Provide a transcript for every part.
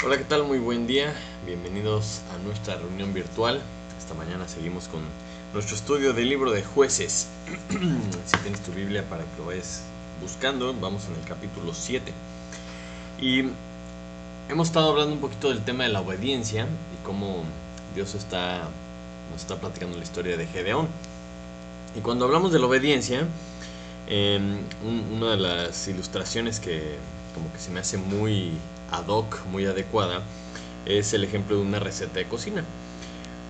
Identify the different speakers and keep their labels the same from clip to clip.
Speaker 1: Hola, ¿qué tal? Muy buen día. Bienvenidos a nuestra reunión virtual. Esta mañana seguimos con nuestro estudio del libro de Jueces. Si tienes tu Biblia para que lo vayas buscando, vamos en el capítulo 7. Y hemos estado hablando un poquito del tema de la obediencia y cómo Dios nos está platicando la historia de Gedeón. Y cuando hablamos de la obediencia, una de las ilustraciones que como que se me hace muy ad hoc, muy adecuada, es el ejemplo de una receta de cocina.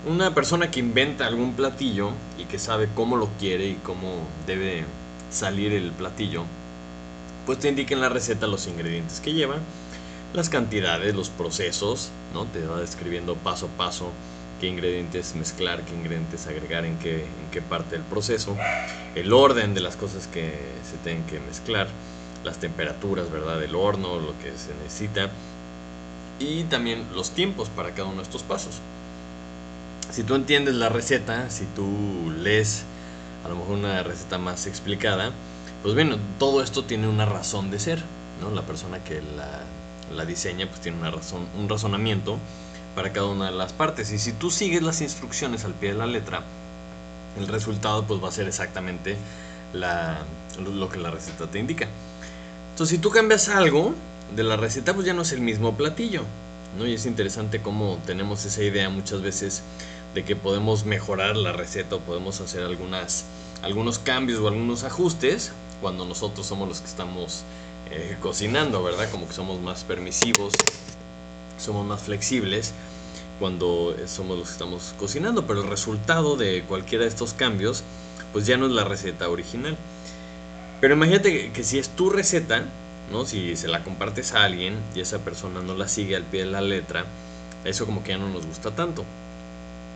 Speaker 1: Una persona que inventa algún platillo y que sabe cómo lo quiere y cómo debe salir el platillo, pues te indica en la receta los ingredientes que lleva, las cantidades, los procesos, ¿no? Te va describiendo paso a paso qué ingredientes mezclar, qué ingredientes agregar en qué parte del proceso, el orden de las cosas que se tienen que mezclar, las temperaturas, ¿verdad?, del horno, lo que se necesita, y también los tiempos para cada uno de estos pasos. Si tú entiendes la receta, si tú lees a lo mejor una receta más explicada, pues bueno, todo esto tiene una razón de ser, ¿no? La persona que la diseña pues tiene una razón, un razonamiento para cada una de las partes, y si tú sigues las instrucciones al pie de la letra, el resultado pues va a ser exactamente lo que la receta te indica. Entonces, si tú cambias algo de la receta, pues ya no es el mismo platillo, ¿no? Y es interesante cómo tenemos esa idea muchas veces de que podemos mejorar la receta o podemos hacer algunos cambios o algunos ajustes cuando nosotros somos los que estamos cocinando, ¿verdad? Como que somos más permisivos, somos más flexibles cuando somos los que estamos cocinando, pero el resultado de cualquiera de estos cambios pues ya no es la receta original. Pero imagínate que si es tu receta, ¿no? Si se la compartes a alguien y esa persona no la sigue al pie de la letra, eso como que ya no nos gusta tanto.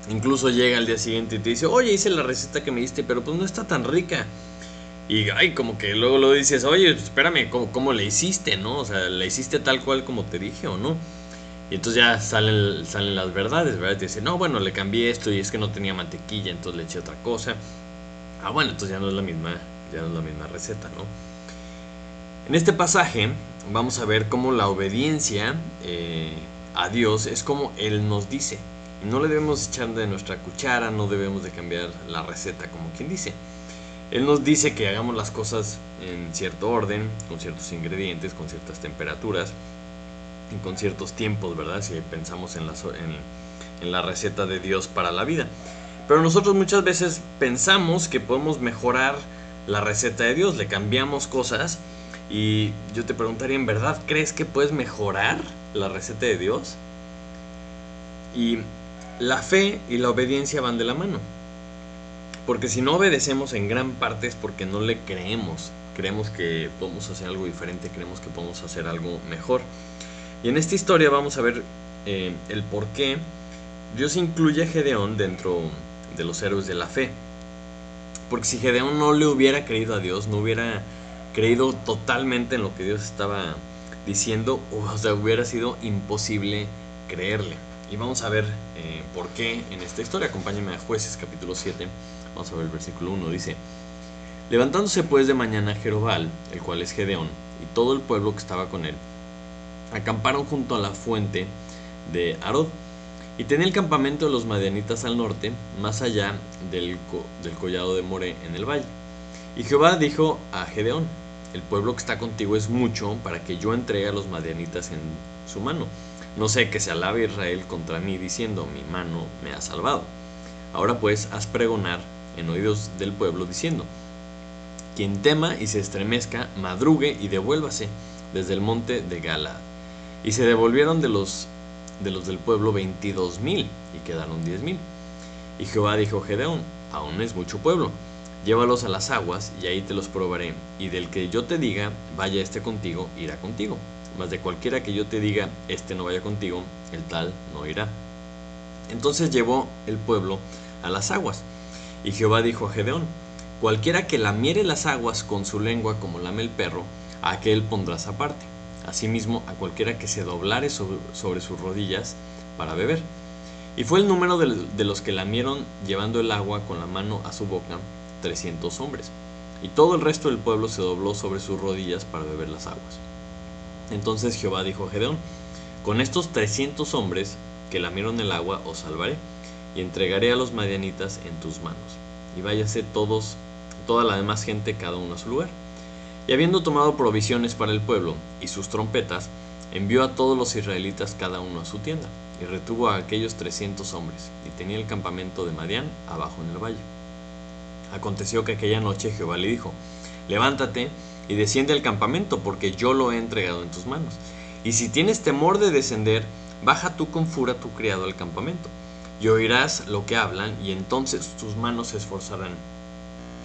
Speaker 1: Incluso llega al día siguiente y te dice, oye, hice la receta que me diste, pero pues no está tan rica. Y ay, como que luego lo dices, oye, espérame, ¿cómo le hiciste, no? O sea, ¿la hiciste tal cual como te dije o no? Y entonces ya salen las verdades, ¿verdad? Te dice, no, bueno, le cambié esto y es que no tenía mantequilla, entonces le eché otra cosa. Ah, bueno, entonces ya no es la misma receta, ¿no? En este pasaje vamos a ver cómo la obediencia a Dios es como Él nos dice. Y no le debemos echar de nuestra cuchara, no debemos de cambiar la receta como quien dice. Él nos dice que hagamos las cosas en cierto orden, con ciertos ingredientes, con ciertas temperaturas y con ciertos tiempos, ¿verdad? Si pensamos en la receta de Dios para la vida. Pero nosotros muchas veces pensamos que podemos mejorar la receta de Dios, le cambiamos cosas. Y yo te preguntaría, ¿en verdad crees que puedes mejorar la receta de Dios? Y la fe y la obediencia van de la mano. Porque si no obedecemos en gran parte es porque no le creemos. Creemos que podemos hacer algo diferente, creemos que podemos hacer algo mejor. Y en esta historia vamos a ver el por qué Dios incluye a Gedeón dentro de los héroes de la fe. Porque si Gedeón no le hubiera creído a Dios, no hubiera creído totalmente en lo que Dios estaba diciendo, o sea, hubiera sido imposible creerle. Y vamos a ver por qué en esta historia. Acompáñenme a Jueces capítulo 7, vamos a ver el versículo 1, dice: levantándose pues de mañana Jerobal, el cual es Gedeón, y todo el pueblo que estaba con él, acamparon junto a la fuente de Harod, y tenía el campamento de los madianitas al norte, más allá del collado de Moré en el valle. Y Jehová dijo a Gedeón: el pueblo que está contigo es mucho para que yo entregue a los madianitas en su mano. No sé que se alabe Israel contra mí diciendo: mi mano me ha salvado. Ahora pues haz pregonar en oídos del pueblo diciendo: quien tema y se estremezca, madrugue y devuélvase desde el monte de Galaad. Y se devolvieron de los del pueblo 22,000 y quedaron 10,000. Y Jehová dijo a Gedeón: aún es mucho pueblo, llévalos a las aguas y ahí te los probaré, y del que yo te diga vaya este contigo, irá contigo, mas de cualquiera que yo te diga este no vaya contigo, el tal no irá. Entonces llevó el pueblo a las aguas, y Jehová dijo a Gedeón: cualquiera que lamiere las aguas con su lengua como lame el perro, a aquel pondrás aparte. Asimismo, a cualquiera que se doblare sobre sus rodillas para beber. Y fue el número de los que lamieron llevando el agua con la mano a su boca, 300 hombres. Y todo el resto del pueblo se dobló sobre sus rodillas para beber las aguas. Entonces Jehová dijo a Gedeón: con estos 300 hombres que lamieron el agua os salvaré, y entregaré a los madianitas en tus manos. Y váyase toda la demás gente cada uno a su lugar. Y habiendo tomado provisiones para el pueblo y sus trompetas, envió a todos los israelitas cada uno a su tienda, y retuvo a aquellos 300 hombres, y tenía el campamento de Madián abajo en el valle. Aconteció que aquella noche Jehová le dijo: levántate y desciende al campamento, porque yo lo he entregado en tus manos. Y si tienes temor de descender, baja tú con fura tu criado al campamento, y oirás lo que hablan, y entonces tus manos se esforzarán,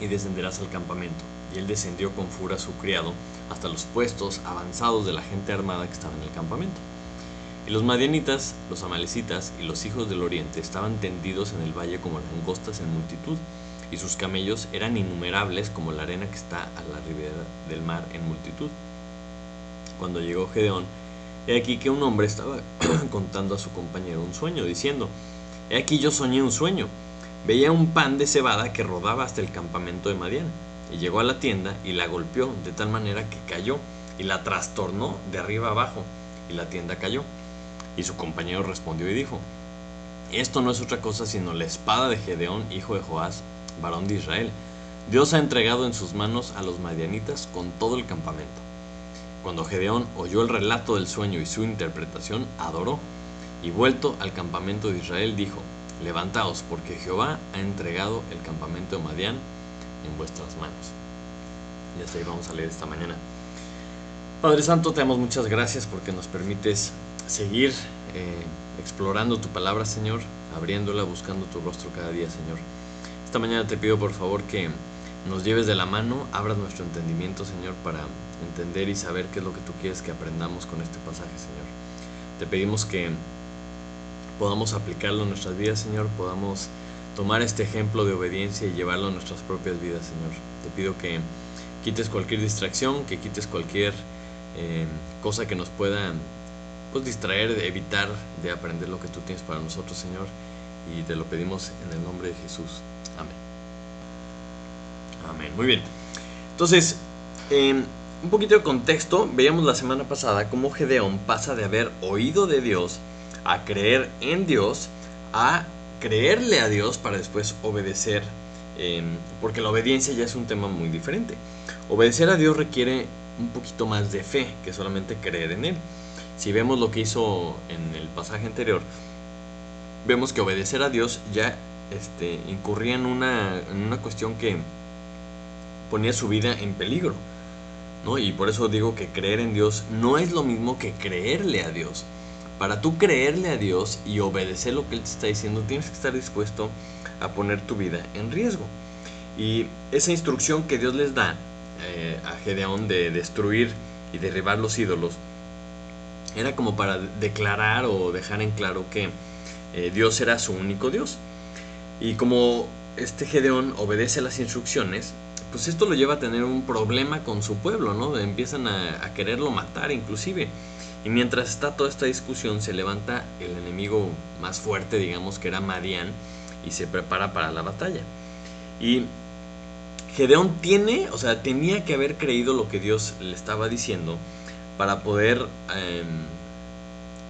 Speaker 1: y descenderás al campamento. Y él descendió con fura su criado hasta los puestos avanzados de la gente armada que estaba en el campamento. Y los madianitas, los amalecitas y los hijos del oriente estaban tendidos en el valle como langostas en multitud, y sus camellos eran innumerables como la arena que está a la ribera del mar en multitud. Cuando llegó Gedeón, he aquí que un hombre estaba contando a su compañero un sueño, diciendo: he aquí yo soñé un sueño. Veía un pan de cebada que rodaba hasta el campamento de Madián, y llegó a la tienda y la golpeó de tal manera que cayó, y la trastornó de arriba abajo, y la tienda cayó. Y su compañero respondió y dijo: esto no es otra cosa sino la espada de Gedeón, hijo de Joás, varón de Israel. Dios ha entregado en sus manos a los madianitas con todo el campamento. Cuando Gedeón oyó el relato del sueño y su interpretación, adoró, y vuelto al campamento de Israel dijo: levantaos, porque Jehová ha entregado el campamento de Madián en vuestras manos. Y hasta ahí vamos a leer esta mañana. Padre Santo, te damos muchas gracias porque nos permites seguir explorando tu palabra, Señor, abriéndola, buscando tu rostro cada día, Señor. Esta mañana te pido por favor que nos lleves de la mano, abras nuestro entendimiento, Señor, para entender y saber qué es lo que tú quieres que aprendamos con este pasaje, Señor. Te pedimos que podamos aplicarlo en nuestras vidas, Señor, podamos tomar este ejemplo de obediencia y llevarlo a nuestras propias vidas, Señor. Te pido que quites cualquier distracción, que quites cualquier cosa que nos pueda distraer, evitar de aprender lo que tú tienes para nosotros, Señor. Y te lo pedimos en el nombre de Jesús. Amén. Amén. Muy bien. Entonces, un poquito de contexto. Veíamos la semana pasada cómo Gedeón pasa de haber oído de Dios a creer en Dios, a creerle a Dios para después obedecer, porque la obediencia ya es un tema muy diferente. Obedecer a Dios requiere un poquito más de fe que solamente creer en Él. Si vemos lo que hizo en el pasaje anterior, vemos que obedecer a Dios ya incurría en una cuestión que ponía su vida en peligro, ¿no? Y por eso digo que creer en Dios no es lo mismo que creerle a Dios. Para tú creerle a Dios y obedecer lo que Él te está diciendo, tienes que estar dispuesto a poner tu vida en riesgo. Y esa instrucción que Dios les da a Gedeón de destruir y derribar los ídolos era como para declarar o dejar en claro que Dios era su único Dios. Y como Gedeón obedece las instrucciones, pues esto lo lleva a tener un problema con su pueblo, ¿no? Empiezan a quererlo matar inclusive. Y mientras está toda esta discusión, se levanta el enemigo más fuerte, digamos, que era Madián, y se prepara para la batalla. Y Gedeón tenía que haber creído lo que Dios le estaba diciendo para poder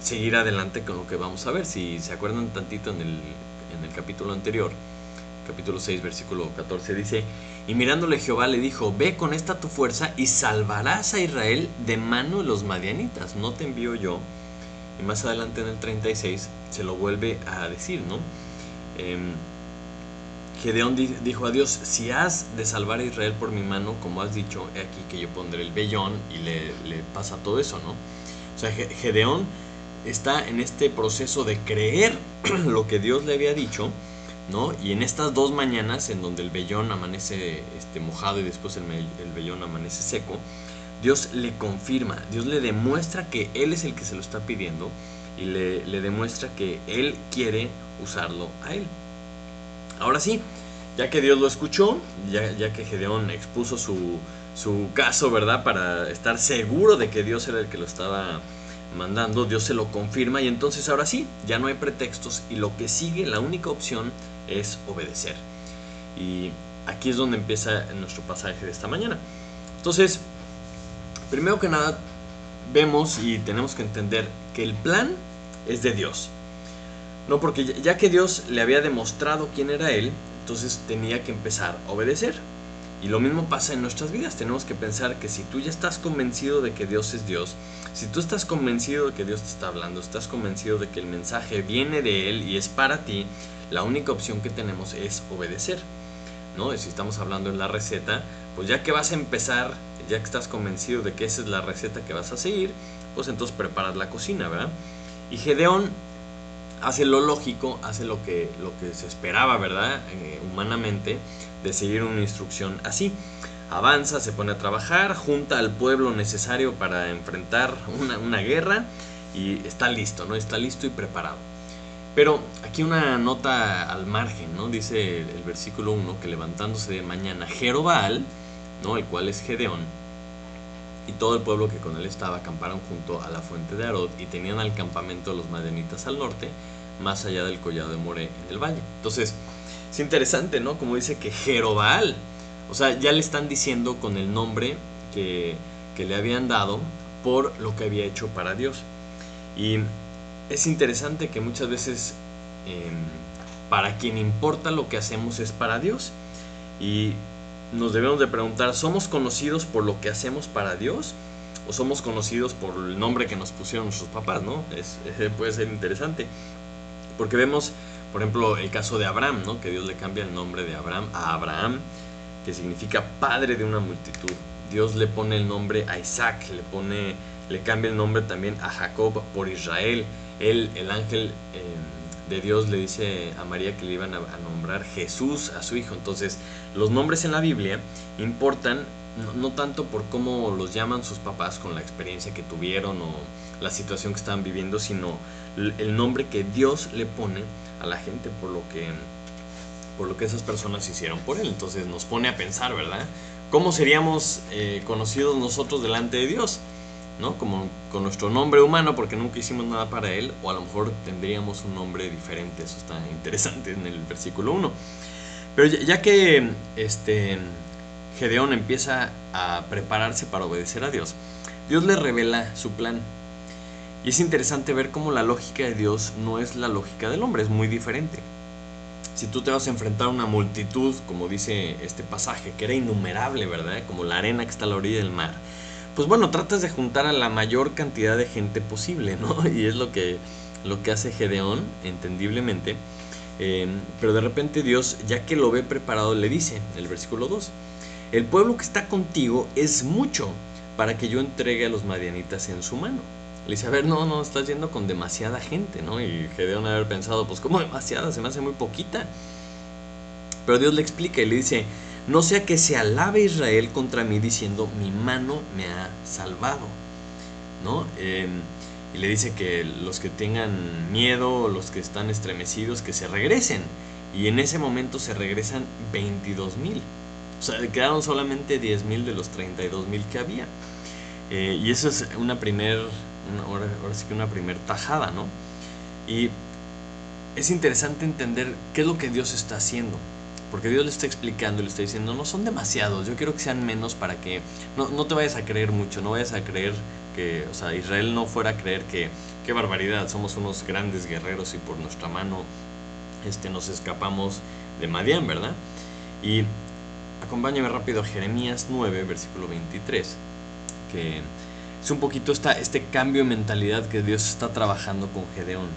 Speaker 1: seguir adelante con lo que vamos a ver. Si se acuerdan tantito en el capítulo anterior, capítulo 6, versículo 14, dice: y mirándole Jehová le dijo: ve con esta tu fuerza y salvarás a Israel de mano de los madianitas, no te envío yo. Y más adelante en el 36 se lo vuelve a decir, ¿no? Gedeón dijo a Dios: si has de salvar a Israel por mi mano, como has dicho, he aquí que yo pondré el vellón, y le pasa todo eso, ¿no? O sea, Gedeón está en este proceso de creer lo que Dios le había dicho, ¿no? Y en estas 2 mañanas en donde el vellón amanece mojado y después el vellón amanece seco, Dios le confirma, Dios le demuestra que Él es el que se lo está pidiendo, y le demuestra que Él quiere usarlo a Él. Ahora sí, ya que Dios lo escuchó, ya que Gedeón expuso su caso, ¿verdad? Para estar seguro de que Dios era el que lo estaba mandando, Dios se lo confirma, y entonces ahora sí, ya no hay pretextos, y lo que sigue, la única opción es obedecer. Y aquí es donde empieza nuestro pasaje de esta mañana. Entonces, primero que nada, vemos y tenemos que entender que el plan es de Dios. No, porque ya que Dios le había demostrado quién era Él, entonces tenía que empezar a obedecer. Y lo mismo pasa en nuestras vidas. Tenemos que pensar que si tú ya estás convencido de que Dios es Dios, si tú estás convencido de que Dios te está hablando, estás convencido de que el mensaje viene de Él y es para ti, la única opción que tenemos es obedecer, ¿no? Y si estamos hablando en la receta, pues ya que vas a empezar, ya que estás convencido de que esa es la receta que vas a seguir, pues entonces preparas la cocina, ¿verdad? Y Gedeón hace lo lógico, hace lo que se esperaba, ¿verdad? Humanamente, de seguir una instrucción así. Avanza, se pone a trabajar, junta al pueblo necesario para enfrentar una guerra y está listo, ¿no? Está listo y preparado. Pero aquí una nota al margen, ¿no? Dice el versículo 1 que levantándose de mañana Jerobbaal, ¿no? El cual es Gedeón, y todo el pueblo que con él estaba acamparon junto a la fuente de Arod y tenían al campamento de los madianitas al norte, más allá del collado de Moré en el valle. Entonces, es interesante, ¿no? Como dice que Jerobbaal, o sea, ya le están diciendo con el nombre que le habían dado por lo que había hecho para Dios. Y es interesante que muchas veces para quien importa lo que hacemos es para Dios. Y nos debemos de preguntar, ¿somos conocidos por lo que hacemos para Dios? ¿O somos conocidos por el nombre que nos pusieron nuestros papás, ¿no? Puede ser interesante. Porque vemos, por ejemplo, el caso de Abraham, ¿no? Que Dios le cambia el nombre de Abraham a Abraham, que significa padre de una multitud. Dios le pone el nombre a Isaac, le cambia el nombre también a Jacob por Israel. El ángel de Dios le dice a María que le iban a nombrar Jesús a su hijo. Entonces, los nombres en la Biblia importan no tanto por cómo los llaman sus papás con la experiencia que tuvieron o la situación que estaban viviendo, sino el nombre que Dios le pone a la gente por lo que esas personas hicieron por él. Entonces nos pone a pensar, ¿verdad? ¿Cómo seríamos conocidos nosotros delante de Dios? ¿No? Como con nuestro nombre humano porque nunca hicimos nada para él, o a lo mejor tendríamos un nombre diferente. Eso está interesante en el versículo 1. Pero ya que Gedeón empieza a prepararse para obedecer a Dios, Dios le revela su plan. Y es interesante ver cómo la lógica de Dios no es la lógica del hombre, es muy diferente. Si tú te vas a enfrentar a una multitud, como dice este pasaje, que era innumerable, ¿verdad? Como la arena que está a la orilla del mar. Pues bueno, tratas de juntar a la mayor cantidad de gente posible, ¿no? Y es lo que hace Gedeón, entendiblemente. Pero de repente Dios, ya que lo ve preparado, le dice, en el versículo 2, el pueblo que está contigo es mucho para que yo entregue a los madianitas en su mano. Le dice, a ver, no, estás yendo con demasiada gente, ¿no? Y Gedeón haber pensado, pues ¿cómo demasiada? Se me hace muy poquita. Pero Dios le explica y le dice, no sea que se alabe Israel contra mí diciendo, mi mano me ha salvado, ¿no? Y le dice que los que tengan miedo, los que están estremecidos, que se regresen. Y en ese momento se regresan 22,000. O sea, quedaron solamente 10,000 de los 32,000 que había. Y eso es ahora sí que una primer tajada, ¿no? Y es interesante entender qué es lo que Dios está haciendo. Porque Dios le está explicando y le está diciendo, no son demasiados, yo quiero que sean menos para que no te vayas a creer mucho, no vayas a creer que, o sea, Israel no fuera a creer que, qué barbaridad, somos unos grandes guerreros y por nuestra mano nos escapamos de Madián, ¿verdad? Y acompáñame rápido a Jeremías 9, versículo 23, que es un poquito este cambio de mentalidad que Dios está trabajando con Gedeón.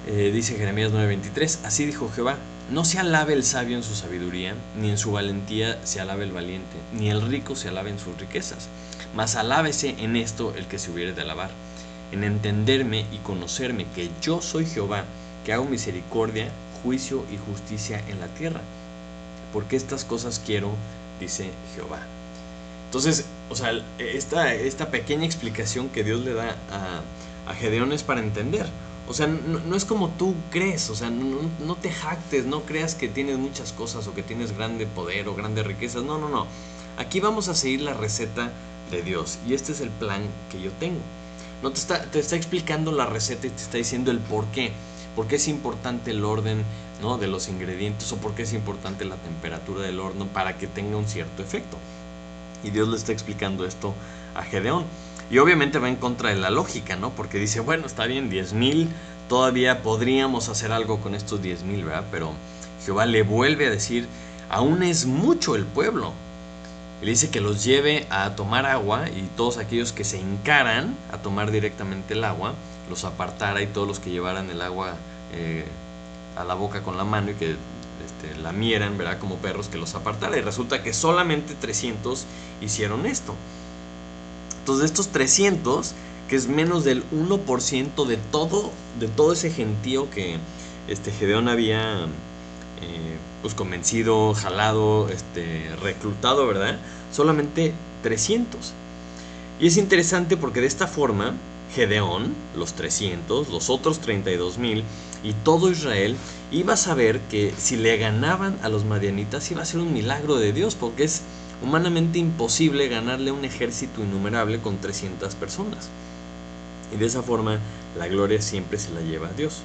Speaker 1: Dice Jeremías 9:23, así dijo Jehová, no se alabe el sabio en su sabiduría, ni en su valentía se alabe el valiente, ni el rico se alabe en sus riquezas, mas alábese en esto el que se hubiere de alabar, en entenderme y conocerme que yo soy Jehová, que hago misericordia, juicio y justicia en la tierra, porque estas cosas quiero, dice Jehová. Entonces, o sea, esta pequeña explicación que Dios le da a Gedeón es para entender. O sea, no es como tú crees, o sea, no te jactes, no creas que tienes muchas cosas o que tienes grande poder o grandes riquezas. No. Aquí vamos a seguir la receta de Dios y este es el plan que yo tengo. No te está explicando la receta y te está diciendo el por qué. Por qué es importante el orden, ¿no?, de los ingredientes o por qué es importante la temperatura del horno para que tenga un cierto efecto. Y Dios le está explicando esto a Gedeón. Y obviamente va en contra de la lógica, ¿no? Porque dice, bueno, está bien, 10,000, todavía podríamos hacer algo con estos 10,000, ¿verdad? Pero Jehová le vuelve a decir, aún es mucho el pueblo. Y le dice que los lleve a tomar agua, y todos aquellos que se hincaran a tomar directamente el agua, los apartara, y todos los que llevaran el agua a la boca con la mano y que lamieran, ¿verdad? Como perros, que los apartara. Y resulta que solamente 300 hicieron esto. Entonces, de estos 300, que es menos del 1% de todo ese gentío que Gedeón había pues convencido, jalado, reclutado, ¿verdad? Solamente 300. Y es interesante porque de esta forma Gedeón, los 300, los otros 32,000 y todo Israel iba a saber que si le ganaban a los madianitas iba a ser un milagro de Dios, porque es humanamente imposible ganarle a un ejército innumerable con 300 personas. Y de esa forma la gloria siempre se la lleva a Dios.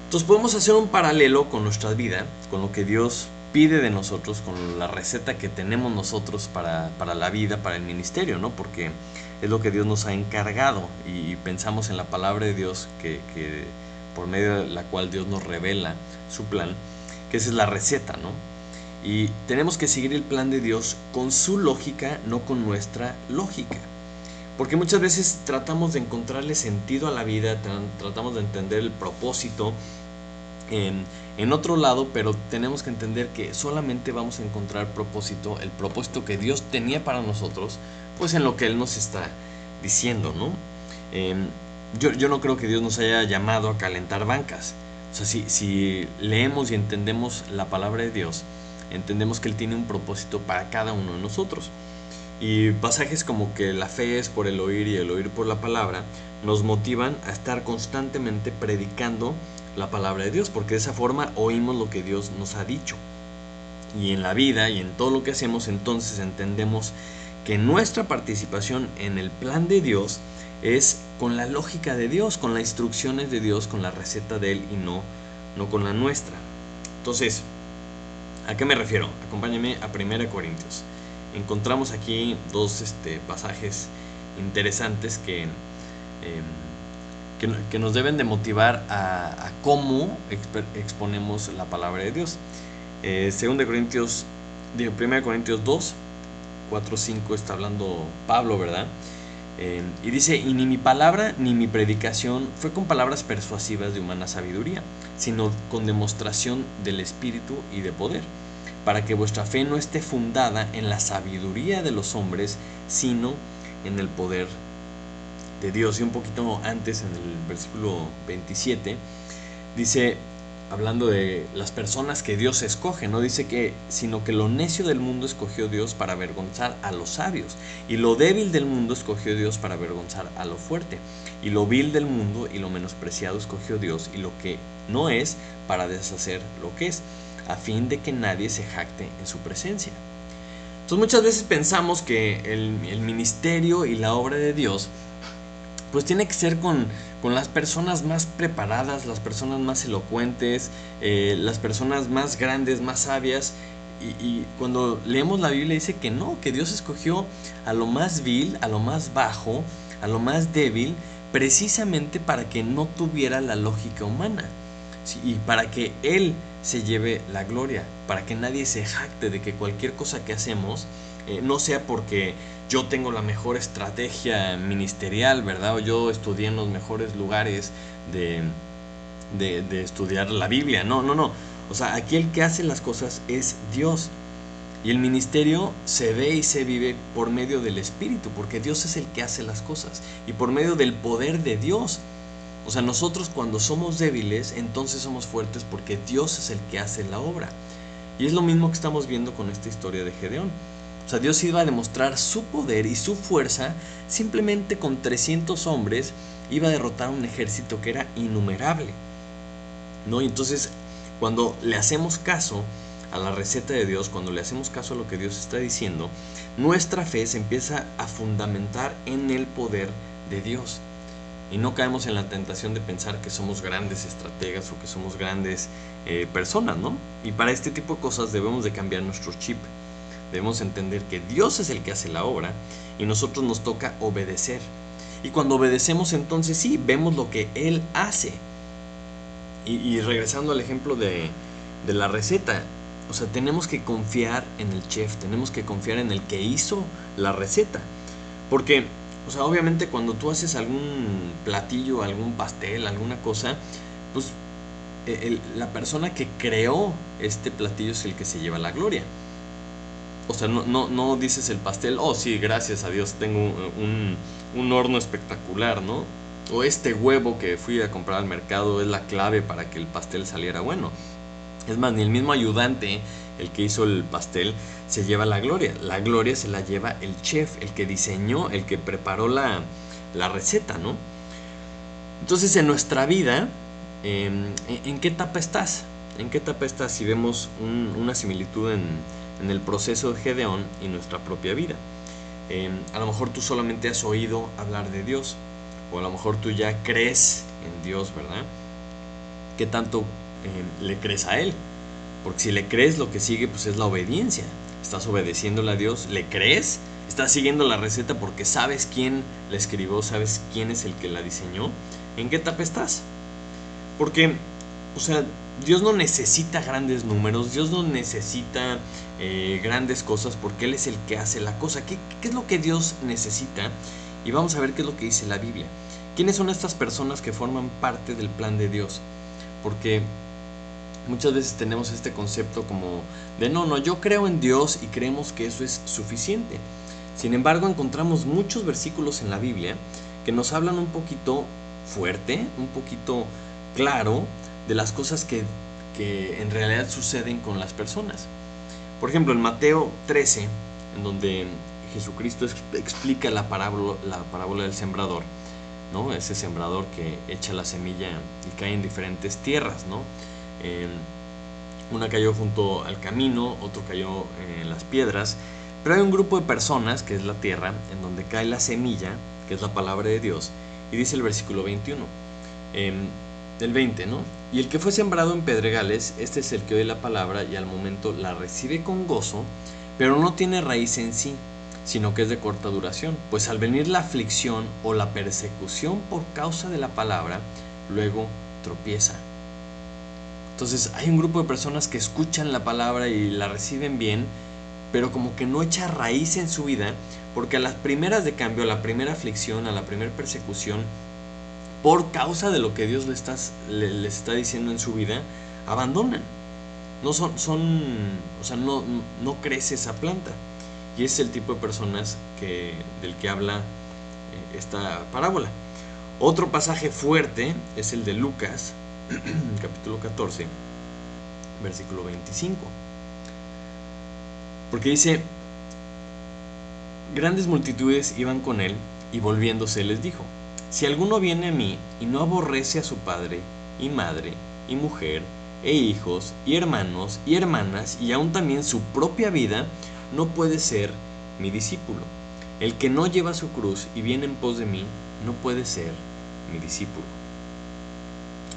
Speaker 1: Entonces podemos hacer un paralelo con nuestra vida, con lo que Dios pide de nosotros, con la receta que tenemos nosotros para la vida, para el ministerio, ¿no? Porque es lo que Dios nos ha encargado, y pensamos en la palabra de Dios que por medio de la cual Dios nos revela su plan, que esa es la receta, ¿no? Y tenemos que seguir el plan de Dios con su lógica, no con nuestra lógica. Porque muchas veces tratamos de encontrarle sentido a la vida, tratamos de entender el propósito en otro lado, pero tenemos que entender que solamente vamos a encontrar propósito, el propósito que Dios tenía para nosotros, pues en lo que Él nos está diciendo, ¿no? Yo no creo que Dios nos haya llamado a calentar bancas. O sea, si leemos y entendemos la palabra de Dios, entendemos que Él tiene un propósito para cada uno de nosotros. Y pasajes como que la fe es por el oír y el oír por la palabra nos motivan a estar constantemente predicando la palabra de Dios, porque de esa forma oímos lo que Dios nos ha dicho. Y en la vida y en todo lo que hacemos, entonces entendemos que nuestra participación en el plan de Dios es con la lógica de Dios, con las instrucciones de Dios, con la receta de Él, y no con la nuestra. Entonces, ¿a qué me refiero? Acompáñame a 1 Corintios. Encontramos aquí dos pasajes interesantes que nos deben de motivar a cómo exponemos la palabra de Dios. 1 Corintios 2, 4, 5 está hablando Pablo, ¿verdad? Y dice, y ni mi palabra ni mi predicación fue con palabras persuasivas de humana sabiduría, sino con demostración del Espíritu y de poder, para que vuestra fe no esté fundada en la sabiduría de los hombres, sino en el poder de Dios. Y un poquito antes, en el versículo 27, dice, hablando de las personas que Dios escoge, no dice que, sino que lo necio del mundo escogió Dios para avergonzar a los sabios, y lo débil del mundo escogió Dios para avergonzar a lo fuerte, y lo vil del mundo y lo menospreciado escogió Dios, y lo que no es, para deshacer lo que es, a fin de que nadie se jacte en su presencia. Entonces muchas veces pensamos que el ministerio y la obra de Dios pues tiene que ser con las personas más preparadas, las personas más elocuentes, las personas más grandes, más sabias. Y cuando leemos la Biblia dice que no, que Dios escogió a lo más vil, a lo más bajo, a lo más débil, precisamente para que no tuviera la lógica humana, ¿sí? Y para que Él se lleve la gloria, para que nadie se jacte de que cualquier cosa que hacemos no sea porque yo tengo la mejor estrategia ministerial, ¿verdad? O yo estudié en los mejores lugares de estudiar la Biblia. No. O sea, aquí el que hace las cosas es Dios. Y el ministerio se ve y se vive por medio del Espíritu, porque Dios es el que hace las cosas. Y por medio del poder de Dios. O sea, nosotros cuando somos débiles, entonces somos fuertes porque Dios es el que hace la obra. Y es lo mismo que estamos viendo con esta historia de Gedeón. O sea, Dios iba a demostrar su poder y su fuerza simplemente con 300 hombres. Iba a derrotar un ejército que era innumerable, ¿no? Y entonces, cuando le hacemos caso a la receta de Dios, cuando le hacemos caso a lo que Dios está diciendo, nuestra fe se empieza a fundamentar en el poder de Dios. Y no caemos en la tentación de pensar que somos grandes estrategas o que somos grandes personas, ¿no? Y para este tipo de cosas debemos de cambiar nuestro chip. Debemos entender que Dios es el que hace la obra y nosotros nos toca obedecer. Y cuando obedecemos, entonces sí, vemos lo que Él hace. Y regresando al ejemplo de la receta, o sea, tenemos que confiar en el chef, tenemos que confiar en el que hizo la receta. Porque, o sea, obviamente cuando tú haces algún platillo, algún pastel, alguna cosa, pues la persona que creó este platillo es el que se lleva la gloria. O sea, no dices el pastel, oh sí, gracias a Dios tengo un horno espectacular, ¿no? O este huevo que fui a comprar al mercado es la clave para que el pastel saliera bueno. Es más, ni el mismo ayudante, el que hizo el pastel, se lleva la gloria. La gloria se la lleva el chef, el que diseñó, el que preparó la receta, ¿no? Entonces, en nuestra vida, ¿en qué etapa estás? ¿En qué etapa estás? Si vemos una similitud en el proceso de Gedeón y nuestra propia vida. A lo mejor tú solamente has oído hablar de Dios, o a lo mejor tú ya crees en Dios, ¿verdad? ¿Qué tanto le crees a Él? Porque si le crees, lo que sigue pues es la obediencia. Estás obedeciéndole a Dios, le crees, estás siguiendo la receta porque sabes quién la escribió, sabes quién es el que la diseñó. ¿En qué etapa estás? Porque, o sea, Dios no necesita grandes números, Dios no necesita grandes cosas porque Él es el que hace la cosa. ¿Qué es lo que Dios necesita? Y vamos a ver qué es lo que dice la Biblia. ¿Quiénes son estas personas que forman parte del plan de Dios? Porque muchas veces tenemos este concepto como de no, yo creo en Dios y creemos que eso es suficiente. Sin embargo, encontramos muchos versículos en la Biblia que nos hablan un poquito fuerte, un poquito claro de las cosas que en realidad suceden con las personas. Por ejemplo, en Mateo 13, en donde Jesucristo explica la parábola del sembrador, ¿no? Ese sembrador que echa la semilla y cae en diferentes tierras, ¿no? Una cayó junto al camino, otro cayó en las piedras, pero hay un grupo de personas, que es la tierra, en donde cae la semilla, que es la palabra de Dios, y dice el versículo 21, el 20, ¿no? Y el que fue sembrado en pedregales, este es el que oye la palabra y al momento la recibe con gozo, pero no tiene raíz en sí, sino que es de corta duración, pues al venir la aflicción o la persecución por causa de la palabra, luego tropieza. Entonces hay un grupo de personas que escuchan la palabra y la reciben bien, pero como que no echa raíz en su vida, porque a las primeras de cambio, a la primera aflicción, a la primera persecución, por causa de lo que Dios les está diciendo en su vida, abandonan. No no crece esa planta. Y es el tipo de personas del que habla esta parábola. Otro pasaje fuerte es el de Lucas, capítulo 14, versículo 25. Porque dice, grandes multitudes iban con él y volviéndose les dijo, si alguno viene a mí y no aborrece a su padre y madre y mujer e hijos y hermanos y hermanas y aún también su propia vida, no puede ser mi discípulo. El que no lleva su cruz y viene en pos de mí, no puede ser mi discípulo.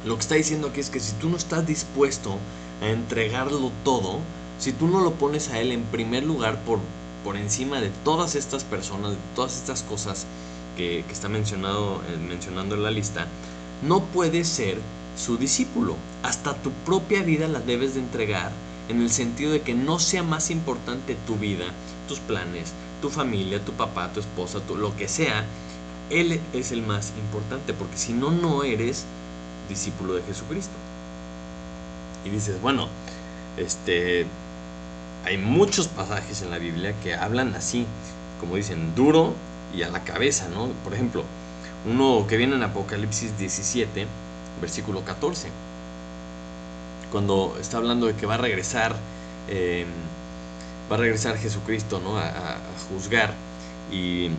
Speaker 1: Lo que está diciendo aquí es que si tú no estás dispuesto a entregarlo todo, si tú no lo pones a Él en primer lugar por encima de todas estas personas, de todas estas cosas que está mencionando en la lista, no puedes ser su discípulo. Hasta tu propia vida la debes de entregar, en el sentido de que no sea más importante tu vida, tus planes, tu familia, tu papá, tu esposa, lo que sea. Él es el más importante, porque si no, no eres discípulo de Jesucristo. Y dices, bueno, hay muchos pasajes en la Biblia que hablan así, como dicen, duro y a la cabeza, ¿no? Por ejemplo, uno que viene en Apocalipsis 17, versículo 14, cuando está hablando de que va a regresar Jesucristo, ¿no? a juzgar, y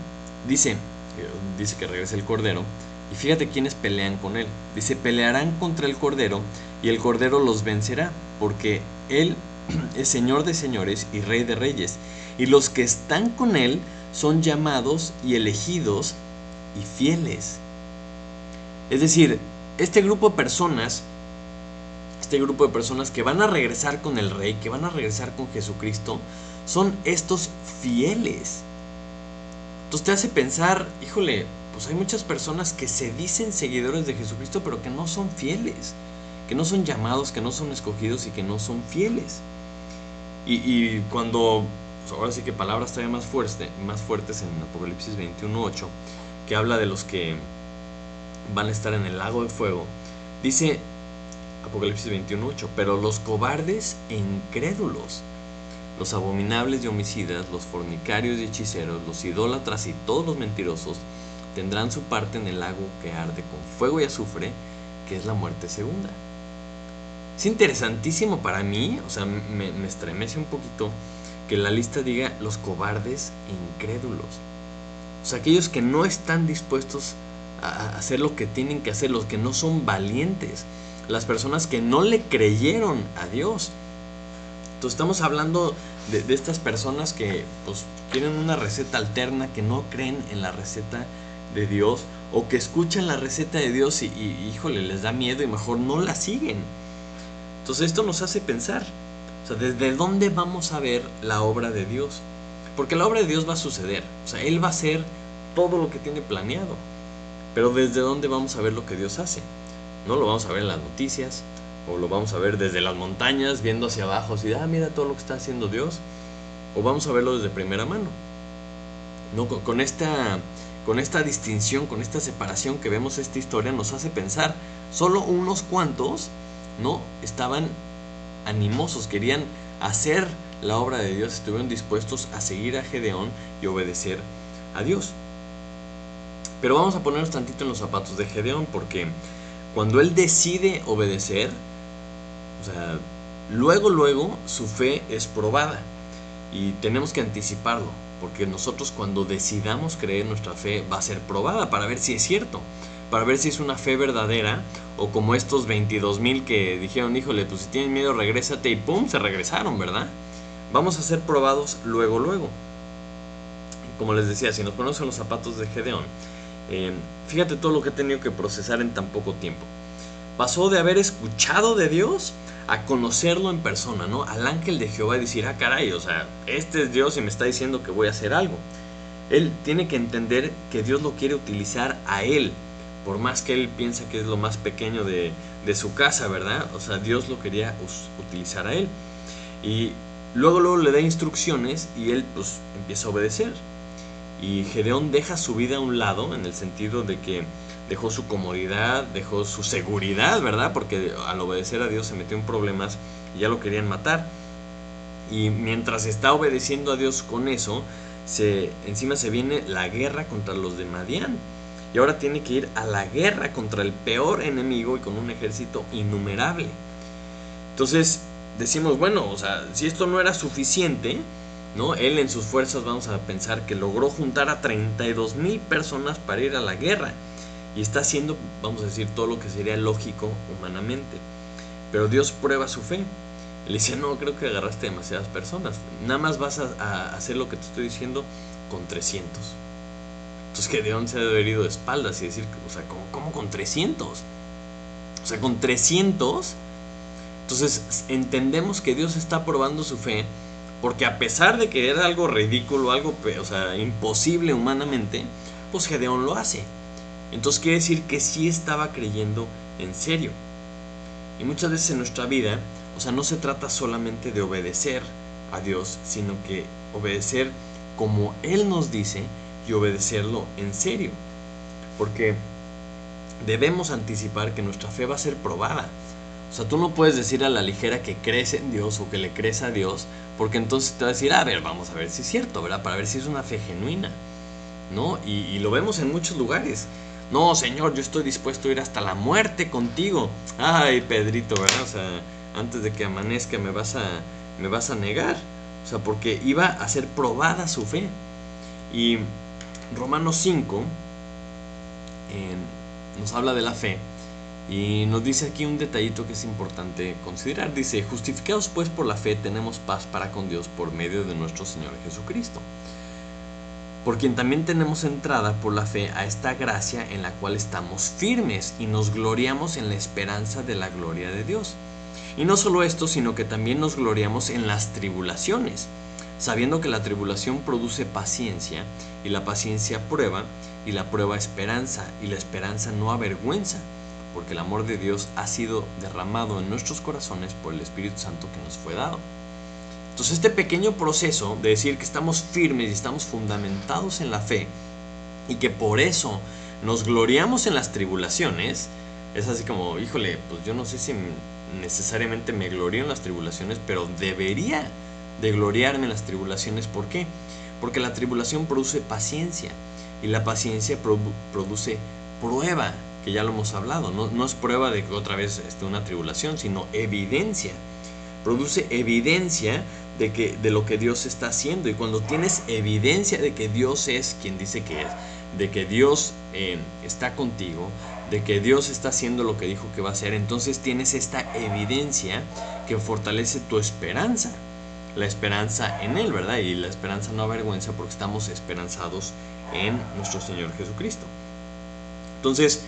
Speaker 1: dice que regresa el Cordero, y fíjate quiénes pelean con él. Dice, pelearán contra el Cordero, y el Cordero los vencerá, porque él es Señor de señores y Rey de reyes, y los que están con él son llamados y elegidos y fieles. Es decir, este grupo de personas que van a regresar con el Rey, que van a regresar con Jesucristo, son estos fieles. Entonces te hace pensar, híjole, pues hay muchas personas que se dicen seguidores de Jesucristo, pero que no son fieles, que no son llamados, que no son escogidos y que no son fieles. Y cuando, pues ahora sí que palabras todavía más fuertes en Apocalipsis 21:8, que habla de los que van a estar en el lago de fuego, dice Apocalipsis 21:8, pero los cobardes e incrédulos, los abominables y homicidas, los fornicarios y hechiceros, los idólatras y todos los mentirosos tendrán su parte en el lago que arde con fuego y azufre, que es la muerte segunda. Es interesantísimo para mí, o sea, me estremece un poquito que la lista diga los cobardes e incrédulos. O sea, aquellos que no están dispuestos a hacer lo que tienen que hacer, los que no son valientes, las personas que no le creyeron a Dios. Entonces estamos hablando de estas personas que pues quieren una receta alterna, que no creen en la receta de Dios, o que escuchan la receta de Dios y híjole, les da miedo y mejor no la siguen. Entonces esto nos hace pensar, o sea, ¿desde dónde vamos a ver la obra de Dios? Porque la obra de Dios va a suceder, o sea, Él va a hacer todo lo que tiene planeado. Pero ¿desde dónde vamos a ver lo que Dios hace? No lo vamos a ver en las noticias, o lo vamos a ver desde las montañas, viendo hacia abajo, así, mira todo lo que está haciendo Dios, o vamos a verlo desde primera mano. No, con esta distinción, con esta separación que vemos esta historia, nos hace pensar, solo unos cuantos, ¿no?, estaban animosos, querían hacer la obra de Dios, estuvieron dispuestos a seguir a Gedeón y obedecer a Dios. Pero vamos a ponernos tantito en los zapatos de Gedeón, porque cuando él decide obedecer, o sea, luego su fe es probada y tenemos que anticiparlo, porque nosotros cuando decidamos creer, nuestra fe va a ser probada para ver si es cierto, para ver si es una fe verdadera, o como estos 22,000 que dijeron, híjole, pues si tienes miedo regrésate, y pum, se regresaron, ¿verdad? Vamos a ser probados luego. Como les decía, si nos ponemos en los zapatos de Gedeón, fíjate todo lo que he tenido que procesar en tan poco tiempo. Pasó de haber escuchado de Dios a conocerlo en persona, ¿no? Al ángel de Jehová, y decir, caray, o sea, este es Dios y me está diciendo que voy a hacer algo. Él tiene que entender que Dios lo quiere utilizar a él, por más que él piensa que es lo más pequeño de su casa, ¿verdad? O sea, Dios lo quería utilizar a él. Y luego le da instrucciones y él pues empieza a obedecer. Y Gedeón deja su vida a un lado, en el sentido de que dejó su comodidad, dejó su seguridad, ¿verdad? Porque al obedecer a Dios se metió en problemas y ya lo querían matar. Y mientras está obedeciendo a Dios con eso, encima se viene la guerra contra los de Madián. Y ahora tiene que ir a la guerra contra el peor enemigo y con un ejército innumerable. Entonces decimos, bueno, o sea, si esto no era suficiente, ¿no? Él en sus fuerzas, vamos a pensar que logró juntar a 32,000 personas para ir a la guerra. Y está haciendo, vamos a decir, todo lo que sería lógico humanamente. Pero Dios prueba su fe. Le dice, no, creo que agarraste demasiadas personas. Nada más vas a hacer lo que te estoy diciendo con 300. Entonces Gedeón se ha de haber ido de espaldas y decir, o sea, ¿cómo con 300? O sea, con 300. Entonces entendemos que Dios está probando su fe, porque a pesar de que era algo ridículo, algo, o sea, imposible humanamente, pues Gedeón lo hace. Entonces quiere decir que sí estaba creyendo en serio. Y muchas veces en nuestra vida, o sea, no se trata solamente de obedecer a Dios, sino que obedecer como Él nos dice y obedecerlo en serio. Porque debemos anticipar que nuestra fe va a ser probada. O sea, tú no puedes decir a la ligera que crees en Dios o que le crees a Dios, porque entonces te va a decir, a ver, vamos a ver si es cierto, ¿verdad? Para ver si es una fe genuina, ¿no? Y lo vemos en muchos lugares. No, Señor, yo estoy dispuesto a ir hasta la muerte contigo. Ay, Pedrito, ¿verdad? O sea, antes de que amanezca me vas a negar. O sea, porque iba a ser probada su fe. Y Romanos 5 nos habla de la fe. Y nos dice aquí un detallito que es importante considerar. Dice, justificados pues por la fe tenemos paz para con Dios por medio de nuestro Señor Jesucristo, por quien también tenemos entrada por la fe a esta gracia en la cual estamos firmes y nos gloriamos en la esperanza de la gloria de Dios. Y no solo esto, sino que también nos gloriamos en las tribulaciones, sabiendo que la tribulación produce paciencia, y la paciencia prueba, y la prueba esperanza, y la esperanza no avergüenza, porque el amor de Dios ha sido derramado en nuestros corazones por el Espíritu Santo que nos fue dado. Entonces este pequeño proceso de decir que estamos firmes y estamos fundamentados en la fe, y que por eso nos gloriamos en las tribulaciones, es así como, híjole, pues yo no sé si necesariamente me glorío en las tribulaciones, pero debería de gloriarme en las tribulaciones. ¿Por qué? Porque la tribulación produce paciencia, y la paciencia produce prueba, que ya lo hemos hablado. No es prueba de que otra vez una tribulación, sino evidencia. Produce evidencia de lo que Dios está haciendo, y cuando tienes evidencia de que Dios es quien dice que es, de que Dios está contigo, de que Dios está haciendo lo que dijo que va a hacer, entonces tienes esta evidencia que fortalece tu esperanza, la esperanza en Él, ¿verdad? Y la esperanza no avergüenza, porque estamos esperanzados en nuestro Señor Jesucristo. Entonces,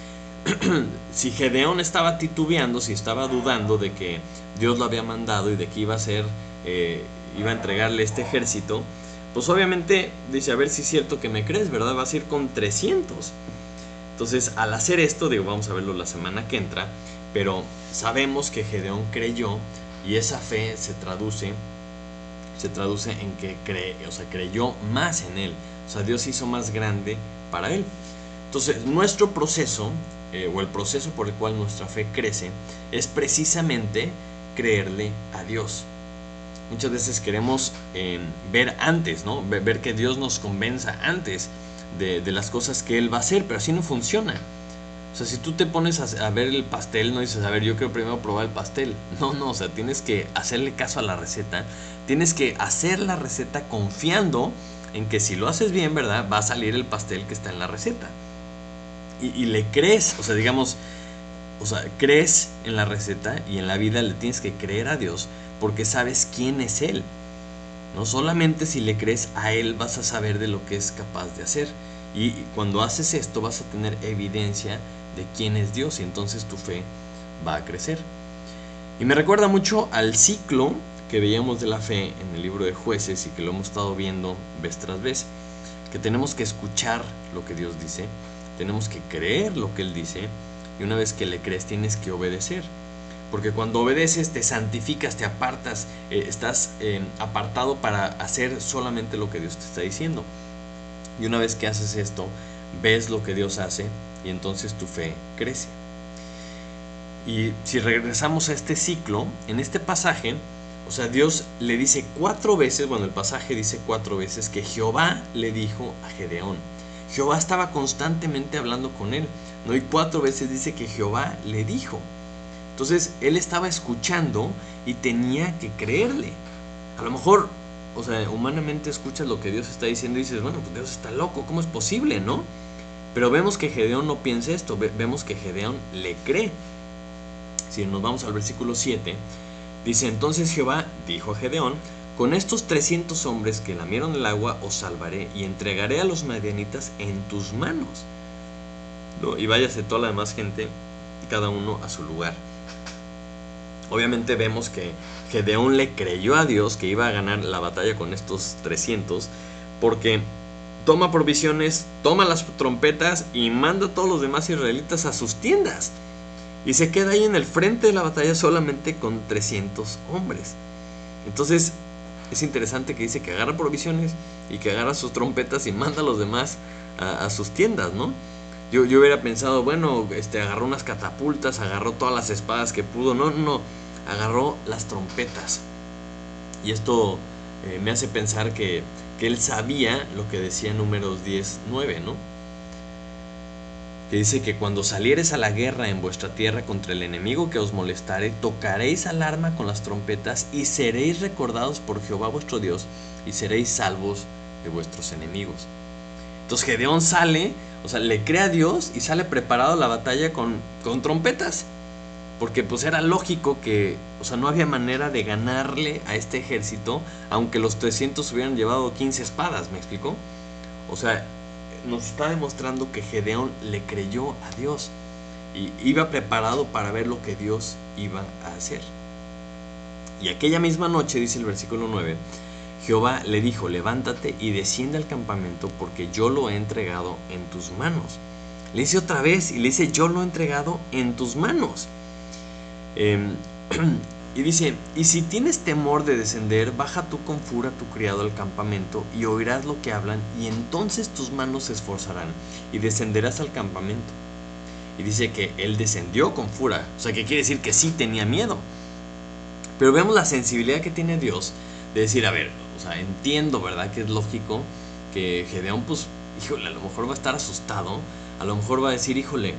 Speaker 1: si Gedeón estaba titubeando, si estaba dudando de que Dios lo había mandado y de que iba a entregarle este ejército, pues obviamente dice, a ver si es cierto que me crees, ¿verdad? Vas a ir con 300. Entonces, al hacer esto, vamos a verlo la semana que entra, pero sabemos que Gedeón creyó, y esa fe se traduce en que creyó más en Él. O sea, Dios hizo más grande para Él. Entonces, nuestro proceso, o el proceso por el cual nuestra fe crece, es precisamente creerle a Dios. Muchas veces queremos ver antes, ¿no? Ver que Dios nos convenza antes de las cosas que Él va a hacer, pero así no funciona. O sea, si tú te pones a ver el pastel, no dices, a ver, yo quiero primero probar el pastel. No, o sea, tienes que hacerle caso a la receta. Tienes que hacer la receta confiando en que si lo haces bien, ¿verdad?, va a salir el pastel que está en la receta. Y le crees, o sea, digamos, crees en la receta, y en la vida le tienes que creer a Dios porque sabes quién es Él. No solamente si le crees a Él vas a saber de lo que es capaz de hacer. Y cuando haces esto vas a tener evidencia de quién es Dios, y entonces tu fe va a crecer. Y me recuerda mucho al ciclo que veíamos de la fe en el libro de Jueces, y que lo hemos estado viendo vez tras vez, que tenemos que escuchar lo que Dios dice, tenemos que creer lo que Él dice, y una vez que le crees tienes que obedecer. Porque cuando obedeces te santificas, te apartas, estás apartado para hacer solamente lo que Dios te está diciendo. Y una vez que haces esto, ves lo que Dios hace, y entonces tu fe crece. Y si regresamos a este ciclo, en este pasaje, o sea, Dios le dice 4 veces, bueno, el pasaje dice 4 veces que Jehová le dijo a Gedeón. Jehová estaba constantemente hablando con él, ¿no? Y 4 veces dice que Jehová le dijo. Entonces, él estaba escuchando y tenía que creerle. A lo mejor, o sea, humanamente escuchas lo que Dios está diciendo y dices, bueno, pues Dios está loco, ¿cómo es posible, no? Pero vemos que Gedeón no piensa esto, vemos que Gedeón le cree. Si nos vamos al versículo 7, dice, entonces Jehová dijo a Gedeón, con estos 300 hombres que lamieron el agua os salvaré, y entregaré a los madianitas en tus manos, ¿no? Y váyase toda la demás gente, cada uno a su lugar. Obviamente vemos que Gedeón le creyó a Dios que iba a ganar la batalla con estos 300, porque toma provisiones, toma las trompetas y manda a todos los demás israelitas a sus tiendas. Y se queda ahí en el frente de la batalla solamente con 300 hombres. Entonces es interesante que dice que agarra provisiones y que agarra sus trompetas y manda a los demás a sus tiendas, ¿no? Yo hubiera pensado, bueno, agarró unas catapultas, agarró todas las espadas que pudo. No, agarró las trompetas. Y esto me hace pensar que él sabía lo que decía Números 10:9, ¿no? Que dice que cuando salieres a la guerra en vuestra tierra contra el enemigo que os molestare, tocaréis alarma con las trompetas y seréis recordados por Jehová vuestro Dios, y seréis salvos de vuestros enemigos. Entonces Gedeón sale, o sea, le cree a Dios y sale preparado a la batalla con trompetas. Porque pues era lógico que, o sea, no había manera de ganarle a este ejército, aunque los 300 hubieran llevado 15 espadas, ¿me explicó? O sea, nos está demostrando que Gedeón le creyó a Dios y iba preparado para ver lo que Dios iba a hacer. Y aquella misma noche, dice el versículo 9, Jehová le dijo: levántate y desciende al campamento, porque yo lo he entregado en tus manos. Le dice otra vez y le dice: yo lo he entregado en tus manos. Y dice: y si tienes temor de descender, baja tú con Fura tu criado al campamento, y oirás lo que hablan, y entonces tus manos se esforzarán, y descenderás al campamento. Y dice que él descendió con Fura, o sea que quiere decir que sí tenía miedo. Pero vemos la sensibilidad que tiene Dios de decir: a ver, o sea, entiendo, ¿verdad?, que es lógico que Gedeón, pues, híjole, a lo mejor va a estar asustado, a lo mejor va a decir: híjole,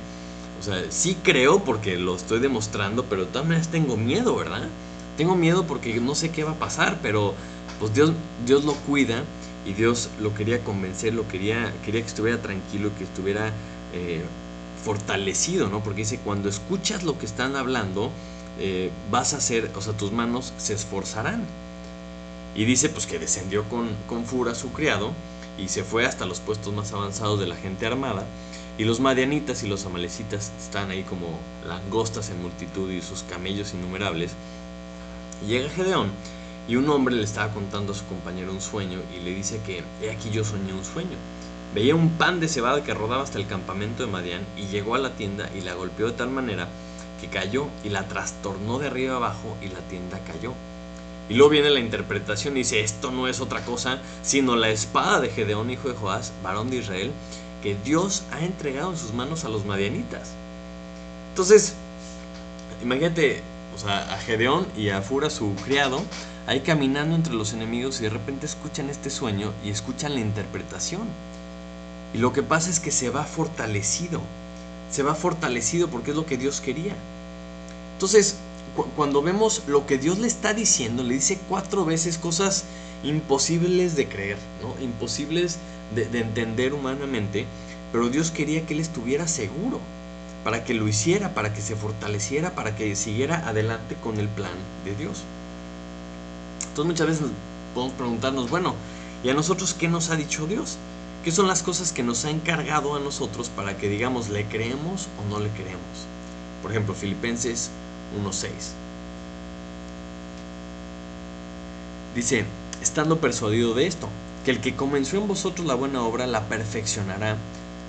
Speaker 1: o sea, sí creo porque lo estoy demostrando, pero de todas maneras tengo miedo, ¿verdad? Tengo miedo porque no sé qué va a pasar, pero pues Dios lo cuida, y Dios lo quería convencer, quería que estuviera tranquilo, que estuviera fortalecido, ¿no? Porque dice: cuando escuchas lo que están hablando, vas a hacer, o sea, tus manos se esforzarán. Y dice pues que descendió con Fura su criado, y se fue hasta los puestos más avanzados de la gente armada. Y los madianitas y los amalecitas están ahí como langostas en multitud, y sus camellos innumerables. Y llega Gedeón, y un hombre le estaba contando a su compañero un sueño, y le dice que: he aquí, yo soñé un sueño. Veía un pan de cebada que rodaba hasta el campamento de Madián, y llegó a la tienda y la golpeó de tal manera que cayó, y la trastornó de arriba abajo, y la tienda cayó. Y luego viene la interpretación y dice: esto no es otra cosa sino la espada de Gedeón, hijo de Joás, varón de Israel, que Dios ha entregado en sus manos a los madianitas. Entonces, imagínate, o sea, a Gedeón y a Fura, su criado, ahí caminando entre los enemigos, y de repente escuchan este sueño y escuchan la interpretación. Y lo que pasa es que se va fortalecido porque es lo que Dios quería. Entonces, cuando vemos lo que Dios le está diciendo, le dice 4 veces cosas imposibles de creer, ¿no? Imposibles de entender humanamente, pero Dios quería que él estuviera seguro, para que lo hiciera, para que se fortaleciera, para que siguiera adelante con el plan de Dios. Entonces muchas veces podemos preguntarnos: bueno, ¿y a nosotros qué nos ha dicho Dios? ¿Qué son las cosas que nos ha encargado a nosotros para que digamos le creemos o no le creemos? Por ejemplo, Filipenses 1:6 dice: estando persuadido de esto, que el que comenzó en vosotros la buena obra la perfeccionará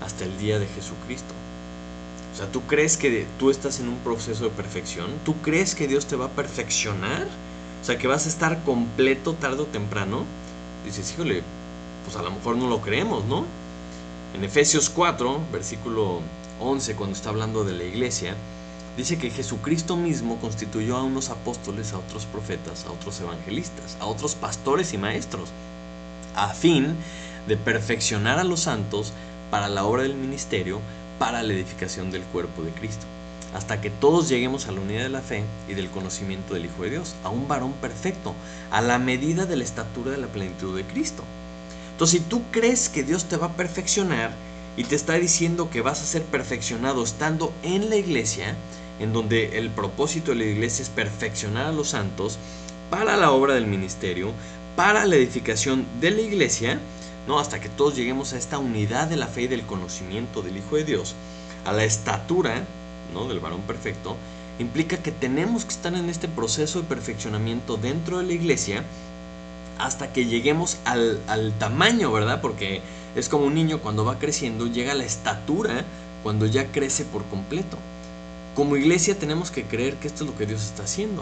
Speaker 1: hasta el día de Jesucristo. O sea, ¿tú crees que tú estás en un proceso de perfección? ¿Tú crees que Dios te va a perfeccionar? O sea, que vas a estar completo tarde o temprano. Dices: híjole, pues a lo mejor no lo creemos, ¿no? En Efesios 4, versículo 11, cuando está hablando de la iglesia, dice que Jesucristo mismo constituyó a unos apóstoles, a otros profetas, a otros evangelistas, a otros pastores y maestros, a fin de perfeccionar a los santos para la obra del ministerio, para la edificación del cuerpo de Cristo, hasta que todos lleguemos a la unidad de la fe y del conocimiento del Hijo de Dios, a un varón perfecto, a la medida de la estatura de la plenitud de Cristo. Entonces, si tú crees que Dios te va a perfeccionar y te está diciendo que vas a ser perfeccionado estando en la iglesia, en donde el propósito de la iglesia es perfeccionar a los santos para la obra del ministerio, para la edificación de la iglesia, ¿no? Hasta que todos lleguemos a esta unidad de la fe y del conocimiento del Hijo de Dios, a la estatura, ¿no?, del varón perfecto, implica que tenemos que estar en este proceso de perfeccionamiento dentro de la iglesia hasta que lleguemos al tamaño, ¿verdad? Porque es como un niño cuando va creciendo, llega a la estatura cuando ya crece por completo. Como iglesia tenemos que creer que esto es lo que Dios está haciendo.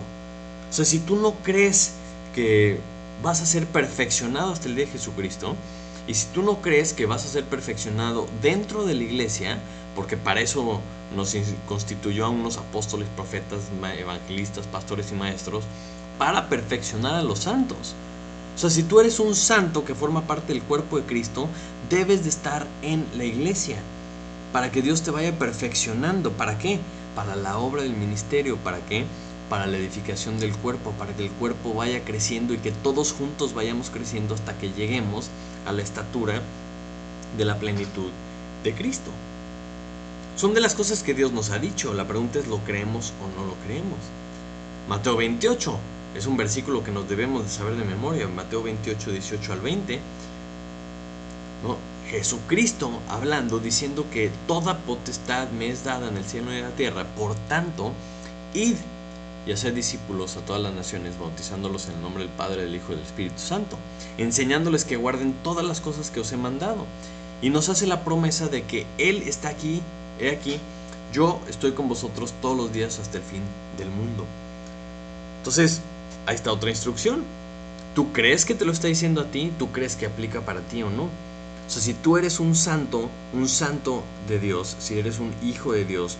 Speaker 1: O sea, si tú no crees que vas a ser perfeccionado hasta el día de Jesucristo, y si tú no crees que vas a ser perfeccionado dentro de la iglesia, porque para eso nos constituyó a unos apóstoles, profetas, evangelistas, pastores y maestros, para perfeccionar a los santos. O sea, si tú eres un santo que forma parte del cuerpo de Cristo, debes de estar en la iglesia, para que Dios te vaya perfeccionando. ¿Para qué? Para la obra del ministerio. ¿Para qué? Para la edificación del cuerpo, para que el cuerpo vaya creciendo y que todos juntos vayamos creciendo hasta que lleguemos a la estatura de la plenitud de Cristo. Son de las cosas que Dios nos ha dicho. La pregunta es: ¿lo creemos o no lo creemos? Mateo 28 es un versículo que nos debemos de saber de memoria. Mateo 28, 18 al 20, ¿no? Jesucristo hablando, diciendo que toda potestad me es dada en el cielo y en la tierra. Por tanto, id y hacer discípulos a todas las naciones, bautizándolos en el nombre del Padre, del Hijo y del Espíritu Santo, enseñándoles que guarden todas las cosas que os he mandado. Y nos hace la promesa de que Él está aquí, he aquí, yo estoy con vosotros todos los días hasta el fin del mundo. Entonces, ahí está otra instrucción. ¿Tú crees que te lo está diciendo a ti? ¿Tú crees que aplica para ti o no? O sea, si tú eres un santo de Dios, si eres un hijo de Dios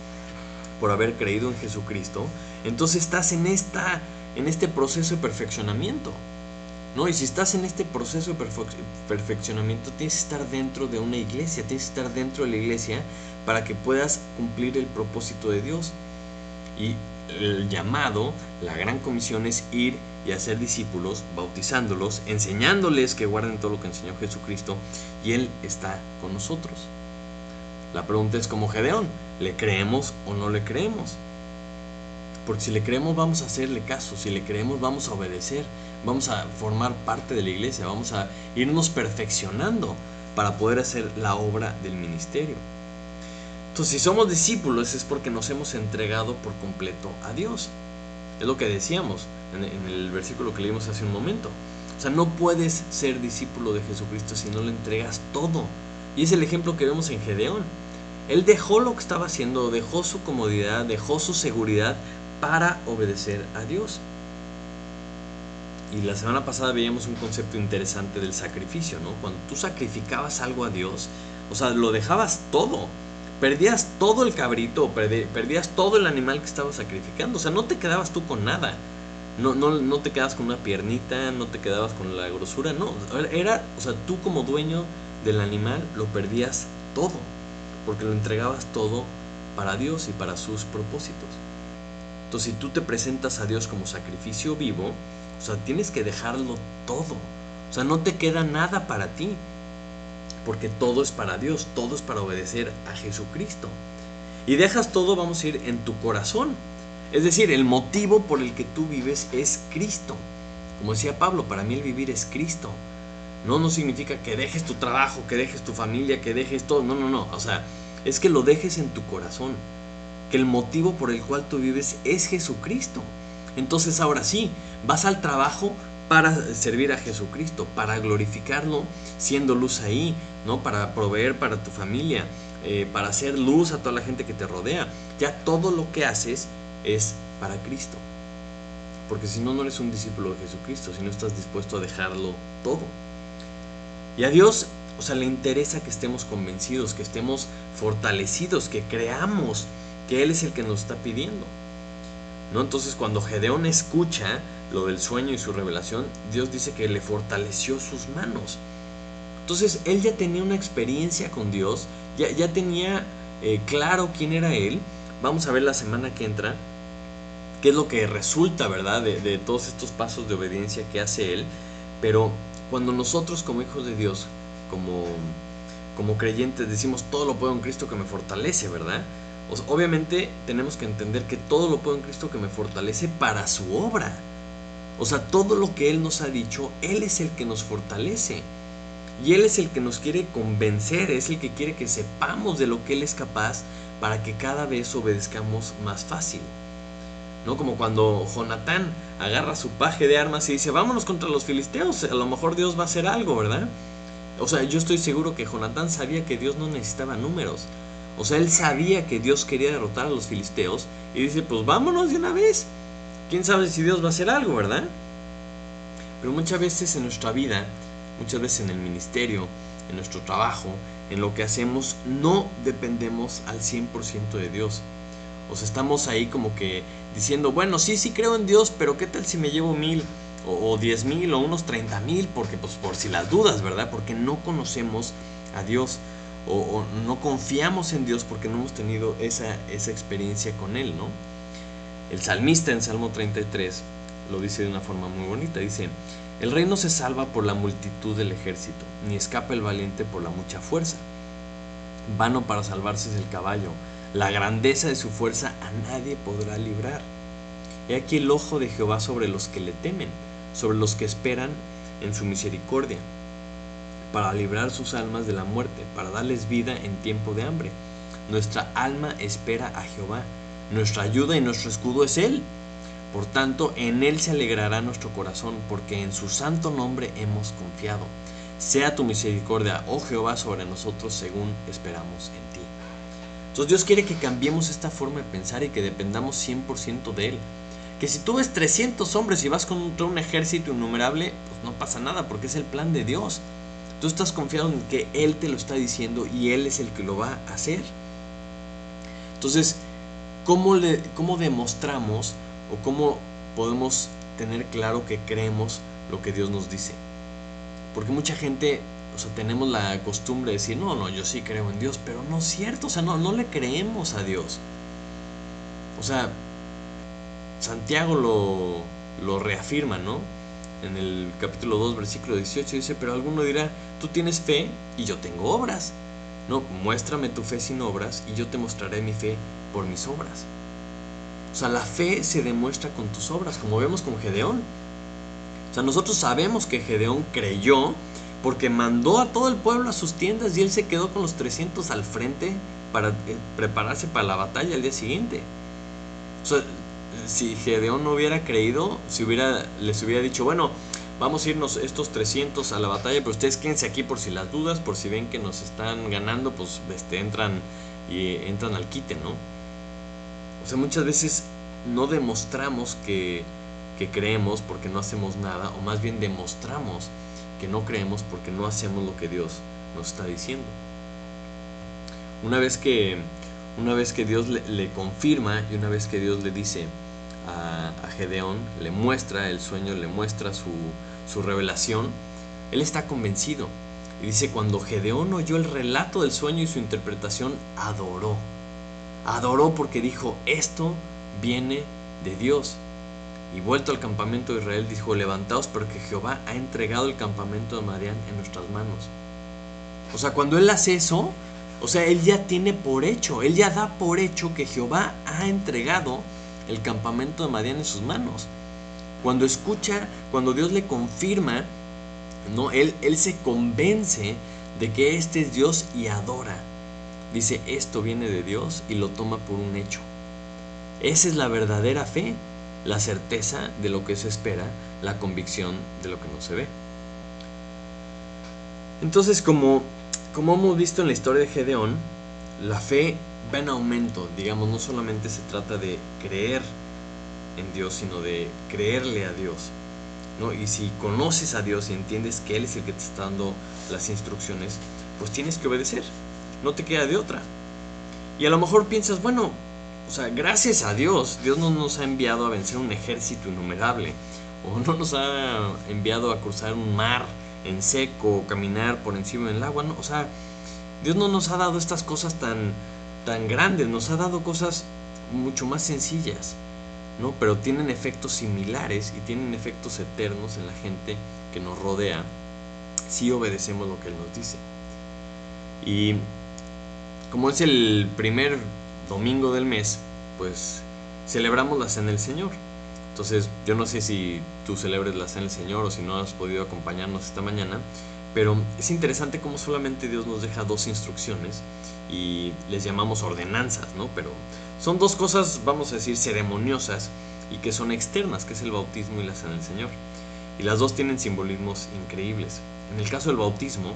Speaker 1: por haber creído en Jesucristo, entonces estás en este proceso de perfeccionamiento, ¿no? Y si estás en este proceso de perfeccionamiento, tienes que estar dentro de una iglesia, tienes que estar dentro de la iglesia para que puedas cumplir el propósito de Dios. Y el llamado, la gran comisión es ir y hacer discípulos, bautizándolos, enseñándoles que guarden todo lo que enseñó Jesucristo, y Él está con nosotros. La pregunta es como Gedeón, ¿le creemos o no le creemos? Porque si le creemos vamos a hacerle caso, si le creemos vamos a obedecer, vamos a formar parte de la iglesia, vamos a irnos perfeccionando para poder hacer la obra del ministerio. Entonces, si somos discípulos es porque nos hemos entregado por completo a Dios. Es lo que decíamos en el versículo que leímos hace un momento. O sea, no puedes ser discípulo de Jesucristo si no le entregas todo. Y es el ejemplo que vemos en Gedeón. Él dejó lo que estaba haciendo, dejó su comodidad, dejó su seguridad para obedecer a Dios. Y la semana pasada veíamos un concepto interesante del sacrificio, ¿no? Cuando tú sacrificabas algo a Dios, o sea, lo dejabas todo. Perdías todo el cabrito, perdías todo el animal que estabas sacrificando. O sea, no te quedabas tú con nada. No te quedabas con una piernita, no te quedabas con la grosura, no. O sea, tú como dueño del animal lo perdías todo, porque lo entregabas todo para Dios y para sus propósitos. Entonces, si tú te presentas a Dios como sacrificio vivo, o sea, tienes que dejarlo todo. O sea, no te queda nada para ti, porque todo es para Dios, todo es para obedecer a Jesucristo. Y dejas todo, vamos a ir, en tu corazón. Es decir, el motivo por el que tú vives es Cristo. Como decía Pablo, para mí el vivir es Cristo. No significa que dejes tu trabajo, que dejes tu familia, que dejes todo. No. O sea, es que lo dejes en tu corazón. Que el motivo por el cual tú vives es Jesucristo. Entonces ahora sí, vas al trabajo para servir a Jesucristo, para glorificarlo, siendo luz ahí, ¿no? Para proveer para tu familia, para hacer luz a toda la gente que te rodea. Ya todo lo que haces es para Cristo. Porque si no, no eres un discípulo de Jesucristo, si no estás dispuesto a dejarlo todo. Y a Dios, o sea, le interesa que estemos convencidos, que estemos fortalecidos, que creamos que Él es el que nos está pidiendo, ¿no? Entonces, cuando Gedeón escucha lo del sueño y su revelación, Dios dice que le fortaleció sus manos. Entonces, él ya tenía una experiencia con Dios, ya tenía claro quién era Él. Vamos a ver la semana que entra qué es lo que resulta, ¿verdad?, de todos estos pasos de obediencia que hace Él. Pero cuando nosotros como hijos de Dios, como creyentes, decimos todo lo puedo en Cristo que me fortalece, ¿verdad? O sea, obviamente tenemos que entender que todo lo puedo en Cristo que me fortalece para su obra. O sea, todo lo que Él nos ha dicho, Él es el que nos fortalece. Y Él es el que nos quiere convencer, es el que quiere que sepamos de lo que Él es capaz para que cada vez obedezcamos más fácil, ¿no? Como cuando Jonatán agarra su paje de armas y dice, vámonos contra los filisteos, a lo mejor Dios va a hacer algo, ¿verdad? O sea, yo estoy seguro que Jonatán sabía que Dios no necesitaba números. O sea, él sabía que Dios quería derrotar a los filisteos y dice, pues vámonos de una vez. ¿Quién sabe si Dios va a hacer algo, verdad? Pero muchas veces en nuestra vida, muchas veces en el ministerio, en nuestro trabajo, en lo que hacemos, no dependemos al 100% de Dios. O sea, estamos ahí como que diciendo, bueno, sí creo en Dios, pero ¿qué tal si me llevo 1000 o 10,000 o unos 30,000? Porque pues por si las dudas, ¿verdad? Porque no conocemos a Dios o no confiamos en Dios porque no hemos tenido esa experiencia con Él, ¿no? El salmista en Salmo 33 lo dice de una forma muy bonita, dice, el rey no se salva por la multitud del ejército, ni escapa el valiente por la mucha fuerza. Vano para salvarse es el caballo, la grandeza de su fuerza a nadie podrá librar. He aquí el ojo de Jehová sobre los que le temen, sobre los que esperan en su misericordia, para librar sus almas de la muerte, para darles vida en tiempo de hambre. Nuestra alma espera a Jehová, nuestra ayuda y nuestro escudo es Él. Por tanto, en Él se alegrará nuestro corazón, porque en su santo nombre hemos confiado. Sea tu misericordia, oh Jehová, sobre nosotros según esperamos en ti. Entonces Dios quiere que cambiemos esta forma de pensar y que dependamos 100% de Él. Que si tú ves 300 hombres y vas contra un ejército innumerable, pues no pasa nada, porque es el plan de Dios. Tú estás confiado en que Él te lo está diciendo y Él es el que lo va a hacer. Entonces, ¿cómo demostramos o cómo podemos tener claro que creemos lo que Dios nos dice? Porque mucha gente, o sea, tenemos la costumbre de decir, no, yo sí creo en Dios, pero no es cierto, o sea, no le creemos a Dios. O sea, Santiago lo reafirma, ¿no? En el capítulo 2, versículo 18 dice, pero alguno dirá, tú tienes fe y yo tengo obras. No, muéstrame tu fe sin obras y yo te mostraré mi fe por mis obras. O sea, la fe se demuestra con tus obras, como vemos con Gedeón. O sea, nosotros sabemos que Gedeón creyó porque mandó a todo el pueblo a sus tiendas y él se quedó con los 300 al frente para prepararse para la batalla al día siguiente. O sea, si Gedeón no hubiera creído, les hubiera dicho, bueno, vamos a irnos estos 300 a la batalla, pero ustedes quédense aquí por si las dudas, por si ven que nos están ganando, pues entran al quite, ¿no? O sea, muchas veces no demostramos que creemos porque no hacemos nada, o más bien demostramos que no creemos porque no hacemos lo que Dios nos está diciendo. Una vez que Dios le confirma y una vez que Dios le dice a Gedeón, le muestra el sueño, le muestra su revelación, él está convencido. Y dice, cuando Gedeón oyó el relato del sueño y su interpretación, adoró. Adoró porque dijo, esto viene de Dios. Y vuelto al campamento de Israel, dijo, levantaos porque Jehová ha entregado el campamento de Madián en nuestras manos. O sea, cuando él hace eso, o sea, él ya tiene por hecho, él ya da por hecho que Jehová ha entregado el campamento de Madián en sus manos. Cuando escucha, cuando Dios le confirma, ¿no? Él se convence de que este es Dios y adora. Dice, esto viene de Dios y lo toma por un hecho. Esa es la verdadera fe, la certeza de lo que se espera, la convicción de lo que no se ve. Entonces, como hemos visto en la historia de Gedeón, la fe va en aumento. Digamos, no solamente se trata de creer en Dios, sino de creerle a Dios, ¿no? Y si conoces a Dios y entiendes que Él es el que te está dando las instrucciones, pues tienes que obedecer, no te queda de otra. Y a lo mejor piensas, bueno, o sea, gracias a Dios, Dios no nos ha enviado a vencer un ejército innumerable, o no nos ha enviado a cruzar un mar en seco, o caminar por encima del agua, ¿no? O sea, Dios no nos ha dado estas cosas tan grandes, nos ha dado cosas mucho más sencillas, ¿no? Pero tienen efectos similares y tienen efectos eternos en la gente que nos rodea si obedecemos lo que Él nos dice. Y como es el primer domingo del mes, pues celebramos la Cena del Señor. Entonces, yo no sé si tú celebres la Cena del Señor o si no has podido acompañarnos esta mañana, pero es interesante cómo solamente Dios nos deja 2 instrucciones y les llamamos ordenanzas, ¿no? Pero son 2 cosas, vamos a decir, ceremoniosas y que son externas, que es el bautismo y la Cena del Señor. Y las 2 tienen simbolismos increíbles. En el caso del bautismo,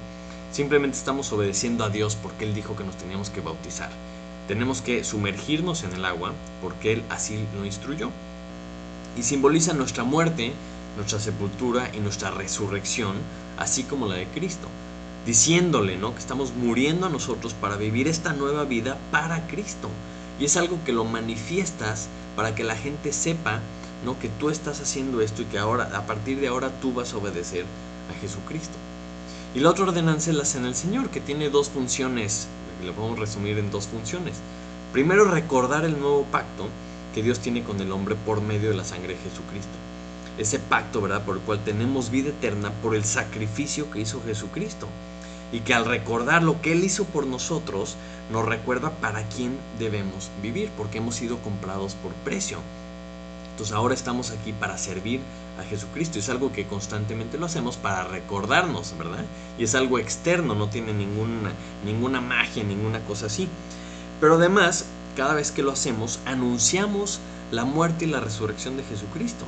Speaker 1: simplemente estamos obedeciendo a Dios porque Él dijo que nos teníamos que bautizar. Tenemos que sumergirnos en el agua porque Él así lo instruyó. Y simboliza nuestra muerte, nuestra sepultura y nuestra resurrección, así como la de Cristo, diciéndole, ¿no?, que estamos muriendo a nosotros para vivir esta nueva vida para Cristo. Y es algo que lo manifiestas para que la gente sepa, ¿no?, que tú estás haciendo esto y que ahora, a partir de ahora, tú vas a obedecer a Jesucristo. Y la otra ordenanza es la Cena del Señor, que tiene 2 funciones, lo podemos resumir en 2 funciones. Primero, recordar el nuevo pacto que Dios tiene con el hombre por medio de la sangre de Jesucristo. Ese pacto, ¿verdad?, por el cual tenemos vida eterna por el sacrificio que hizo Jesucristo. Y que al recordar lo que Él hizo por nosotros, nos recuerda para quién debemos vivir, porque hemos sido comprados por precio. Entonces ahora estamos aquí para servir a Jesucristo. Es algo que constantemente lo hacemos para recordarnos, ¿verdad? Y es algo externo, no tiene ninguna magia, ninguna cosa así. Pero además, cada vez que lo hacemos, anunciamos la muerte y la resurrección de Jesucristo.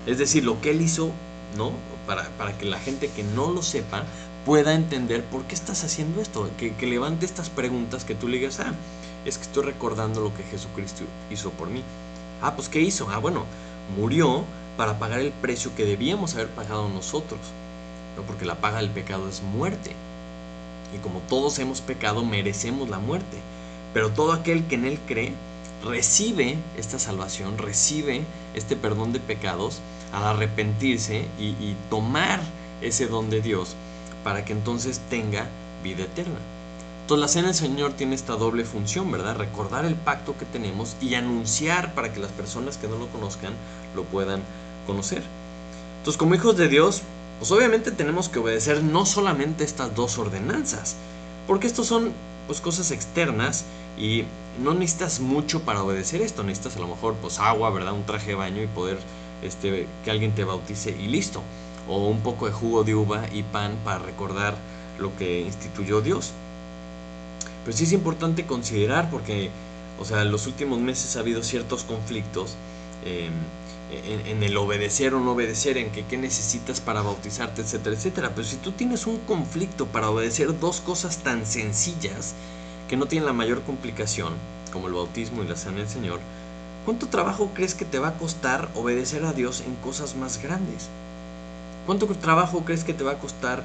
Speaker 1: Es decir, lo que Él hizo, ¿no? Para que la gente que no lo sepa pueda entender por qué estás haciendo esto, que levante estas preguntas, que tú le digas, es que estoy recordando lo que Jesucristo hizo por mí. Pues ¿qué hizo? Bueno, murió para pagar el precio que debíamos haber pagado nosotros, ¿no? Porque la paga del pecado es muerte. Y como todos hemos pecado, merecemos la muerte. Pero todo aquel que en Él cree, recibe esta salvación, recibe este perdón de pecados al arrepentirse y tomar ese don de Dios para que entonces tenga vida eterna. Entonces la Cena del Señor tiene esta doble función, ¿verdad? Recordar el pacto que tenemos y anunciar para que las personas que no lo conozcan lo puedan conocer. Entonces, como hijos de Dios, pues obviamente tenemos que obedecer no solamente estas dos ordenanzas, porque estos son pues cosas externas y no necesitas mucho para obedecer esto. Necesitas a lo mejor pues agua, ¿verdad? Un traje de baño y poder que alguien te bautice y listo. O un poco de jugo de uva y pan para recordar lo que instituyó Dios. Pero sí es importante considerar porque, o sea, en los últimos meses ha habido ciertos conflictos en el obedecer o no obedecer, en que qué necesitas para bautizarte, etcétera, etcétera. Pero si tú tienes un conflicto para obedecer dos cosas tan sencillas que no tienen la mayor complicación, como el bautismo y la Cena del Señor, ¿cuánto trabajo crees que te va a costar obedecer a Dios en cosas más grandes? ¿Cuánto trabajo crees que te va a costar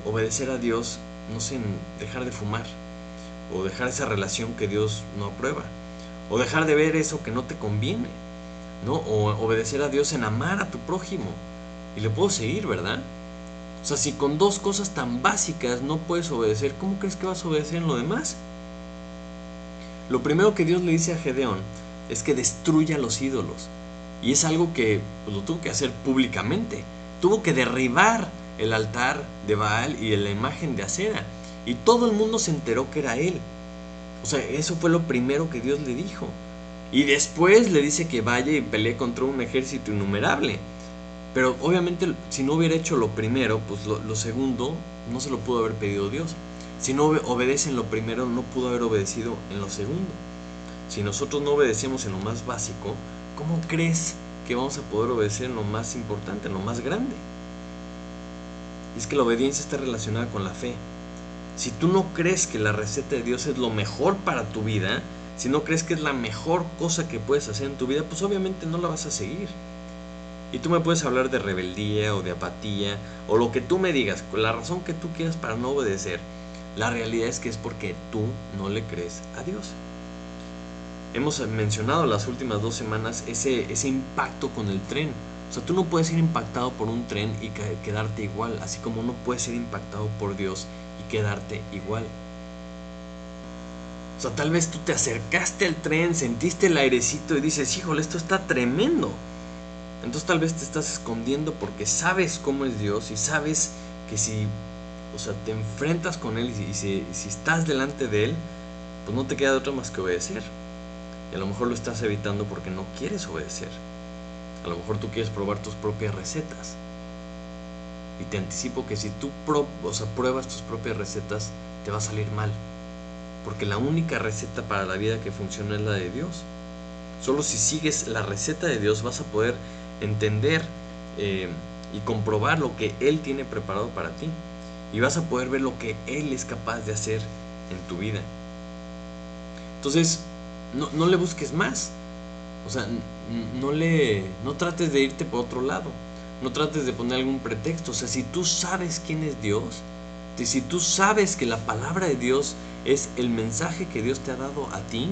Speaker 1: obedecer a Dios, no sé, en dejar de fumar? O dejar esa relación que Dios no aprueba. O dejar de ver eso que no te conviene, ¿no? O obedecer a Dios en amar a tu prójimo. Y le puedo seguir, ¿verdad? O sea, si con dos cosas tan básicas no puedes obedecer, ¿cómo crees que vas a obedecer en lo demás? Lo primero que Dios le dice a Gedeón es que destruya los ídolos. Y es algo que pues, lo tuvo que hacer públicamente. Tuvo que derribar el altar de Baal y la imagen de Acera. Y todo el mundo se enteró que era él. O sea, eso fue lo primero que Dios le dijo. Y después le dice que vaya y pelee contra un ejército innumerable. Pero obviamente si no hubiera hecho lo primero, pues lo segundo no se lo pudo haber pedido Dios. Si no obedece en lo primero, no pudo haber obedecido en lo segundo. Si nosotros no obedecemos en lo más básico, ¿cómo crees que vamos a poder obedecer en lo más importante, en lo más grande? Y es que la obediencia está relacionada con la fe. Si tú no crees que la receta de Dios es lo mejor para tu vida, si no crees que es la mejor cosa que puedes hacer en tu vida, pues obviamente no la vas a seguir. Y tú me puedes hablar de rebeldía o de apatía o lo que tú me digas, con la razón que tú quieras para no obedecer. La realidad es que es porque tú no le crees a Dios. Hemos mencionado las últimas 2 semanas ese impacto con el tren. O sea, tú no puedes ser impactado por un tren y quedarte igual, así como no puedes ser impactado por Dios y quedarte igual. O sea, tal vez tú te acercaste al tren, sentiste el airecito y dices, híjole, esto está tremendo. Entonces tal vez te estás escondiendo porque sabes cómo es Dios y sabes que si, o sea, te enfrentas con Él y si estás delante de Él, pues no te queda de otra más que obedecer. Y a lo mejor lo estás evitando porque no quieres obedecer. A lo mejor tú quieres probar tus propias recetas. Y te anticipo que si tú pruebas tus propias recetas, te va a salir mal. Porque la única receta para la vida que funciona es la de Dios. Solo si sigues la receta de Dios vas a poder entender y comprobar lo que Él tiene preparado para ti. Y vas a poder ver lo que Él es capaz de hacer en tu vida. Entonces, no le busques más. O sea, no trates de irte por otro lado. No trates de poner algún pretexto. O sea, si tú sabes quién es Dios, si tú sabes que la palabra de Dios es el mensaje que Dios te ha dado a ti,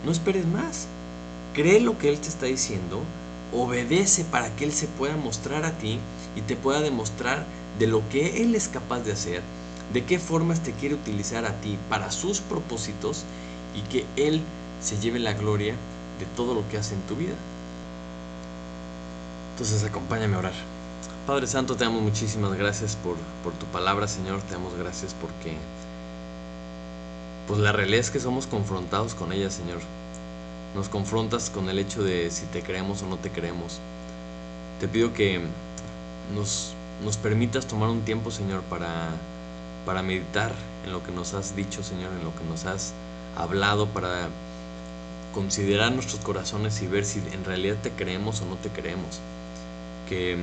Speaker 1: no esperes más. Cree lo que Él te está diciendo, obedece para que Él se pueda mostrar a ti y te pueda demostrar de lo que Él es capaz de hacer, de qué formas te quiere utilizar a ti para sus propósitos y que Él se lleve la gloria de todo lo que hace en tu vida. Entonces acompáñame a orar. Padre Santo, te damos muchísimas gracias por tu palabra, Señor. Te damos gracias porque pues la realidad es que somos confrontados con ella, Señor. Nos confrontas con el hecho de si te creemos o no te creemos. Te pido que nos permitas tomar un tiempo, Señor, para meditar en lo que nos has dicho, Señor, en lo que nos has hablado, para considerar nuestros corazones y ver si en realidad te creemos o no te creemos. Que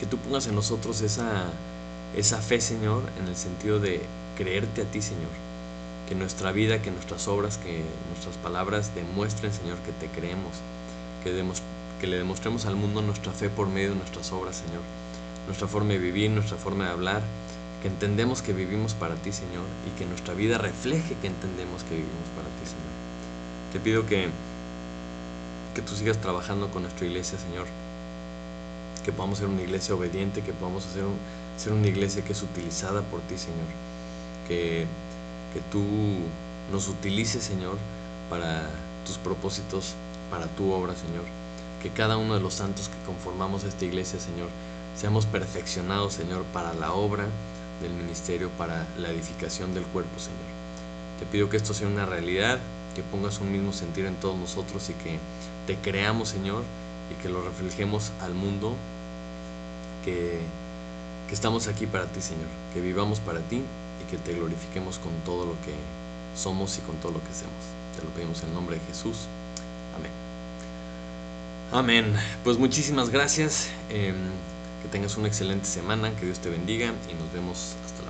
Speaker 1: tú pongas en nosotros esa fe, Señor, en el sentido de creerte a ti, Señor. Que nuestra vida, que nuestras obras, que nuestras palabras demuestren, Señor, que te creemos. Que le demostremos al mundo nuestra fe por medio de nuestras obras, Señor. Nuestra forma de vivir, nuestra forma de hablar. Que entendemos que vivimos para ti, Señor. Y que nuestra vida refleje que entendemos que vivimos para ti, Señor. Te pido que tú sigas trabajando con nuestra iglesia, Señor. Que podamos ser una iglesia obediente, que podamos ser una iglesia que es utilizada por ti, Señor. Que tú nos utilices, Señor, para tus propósitos, para tu obra, Señor. Que cada uno de los santos que conformamos esta iglesia, Señor, seamos perfeccionados, Señor, para la obra del ministerio, para la edificación del cuerpo, Señor. Te pido que esto sea una realidad, que pongas un mismo sentir en todos nosotros y que te creamos, Señor, y que lo reflejemos al mundo, que estamos aquí para ti, Señor, que vivamos para ti y que te glorifiquemos con todo lo que somos y con todo lo que hacemos. Te lo pedimos en el nombre de Jesús. Amén. Amén. Pues muchísimas gracias. Que tengas una excelente semana. Que Dios te bendiga y nos vemos hasta la próxima.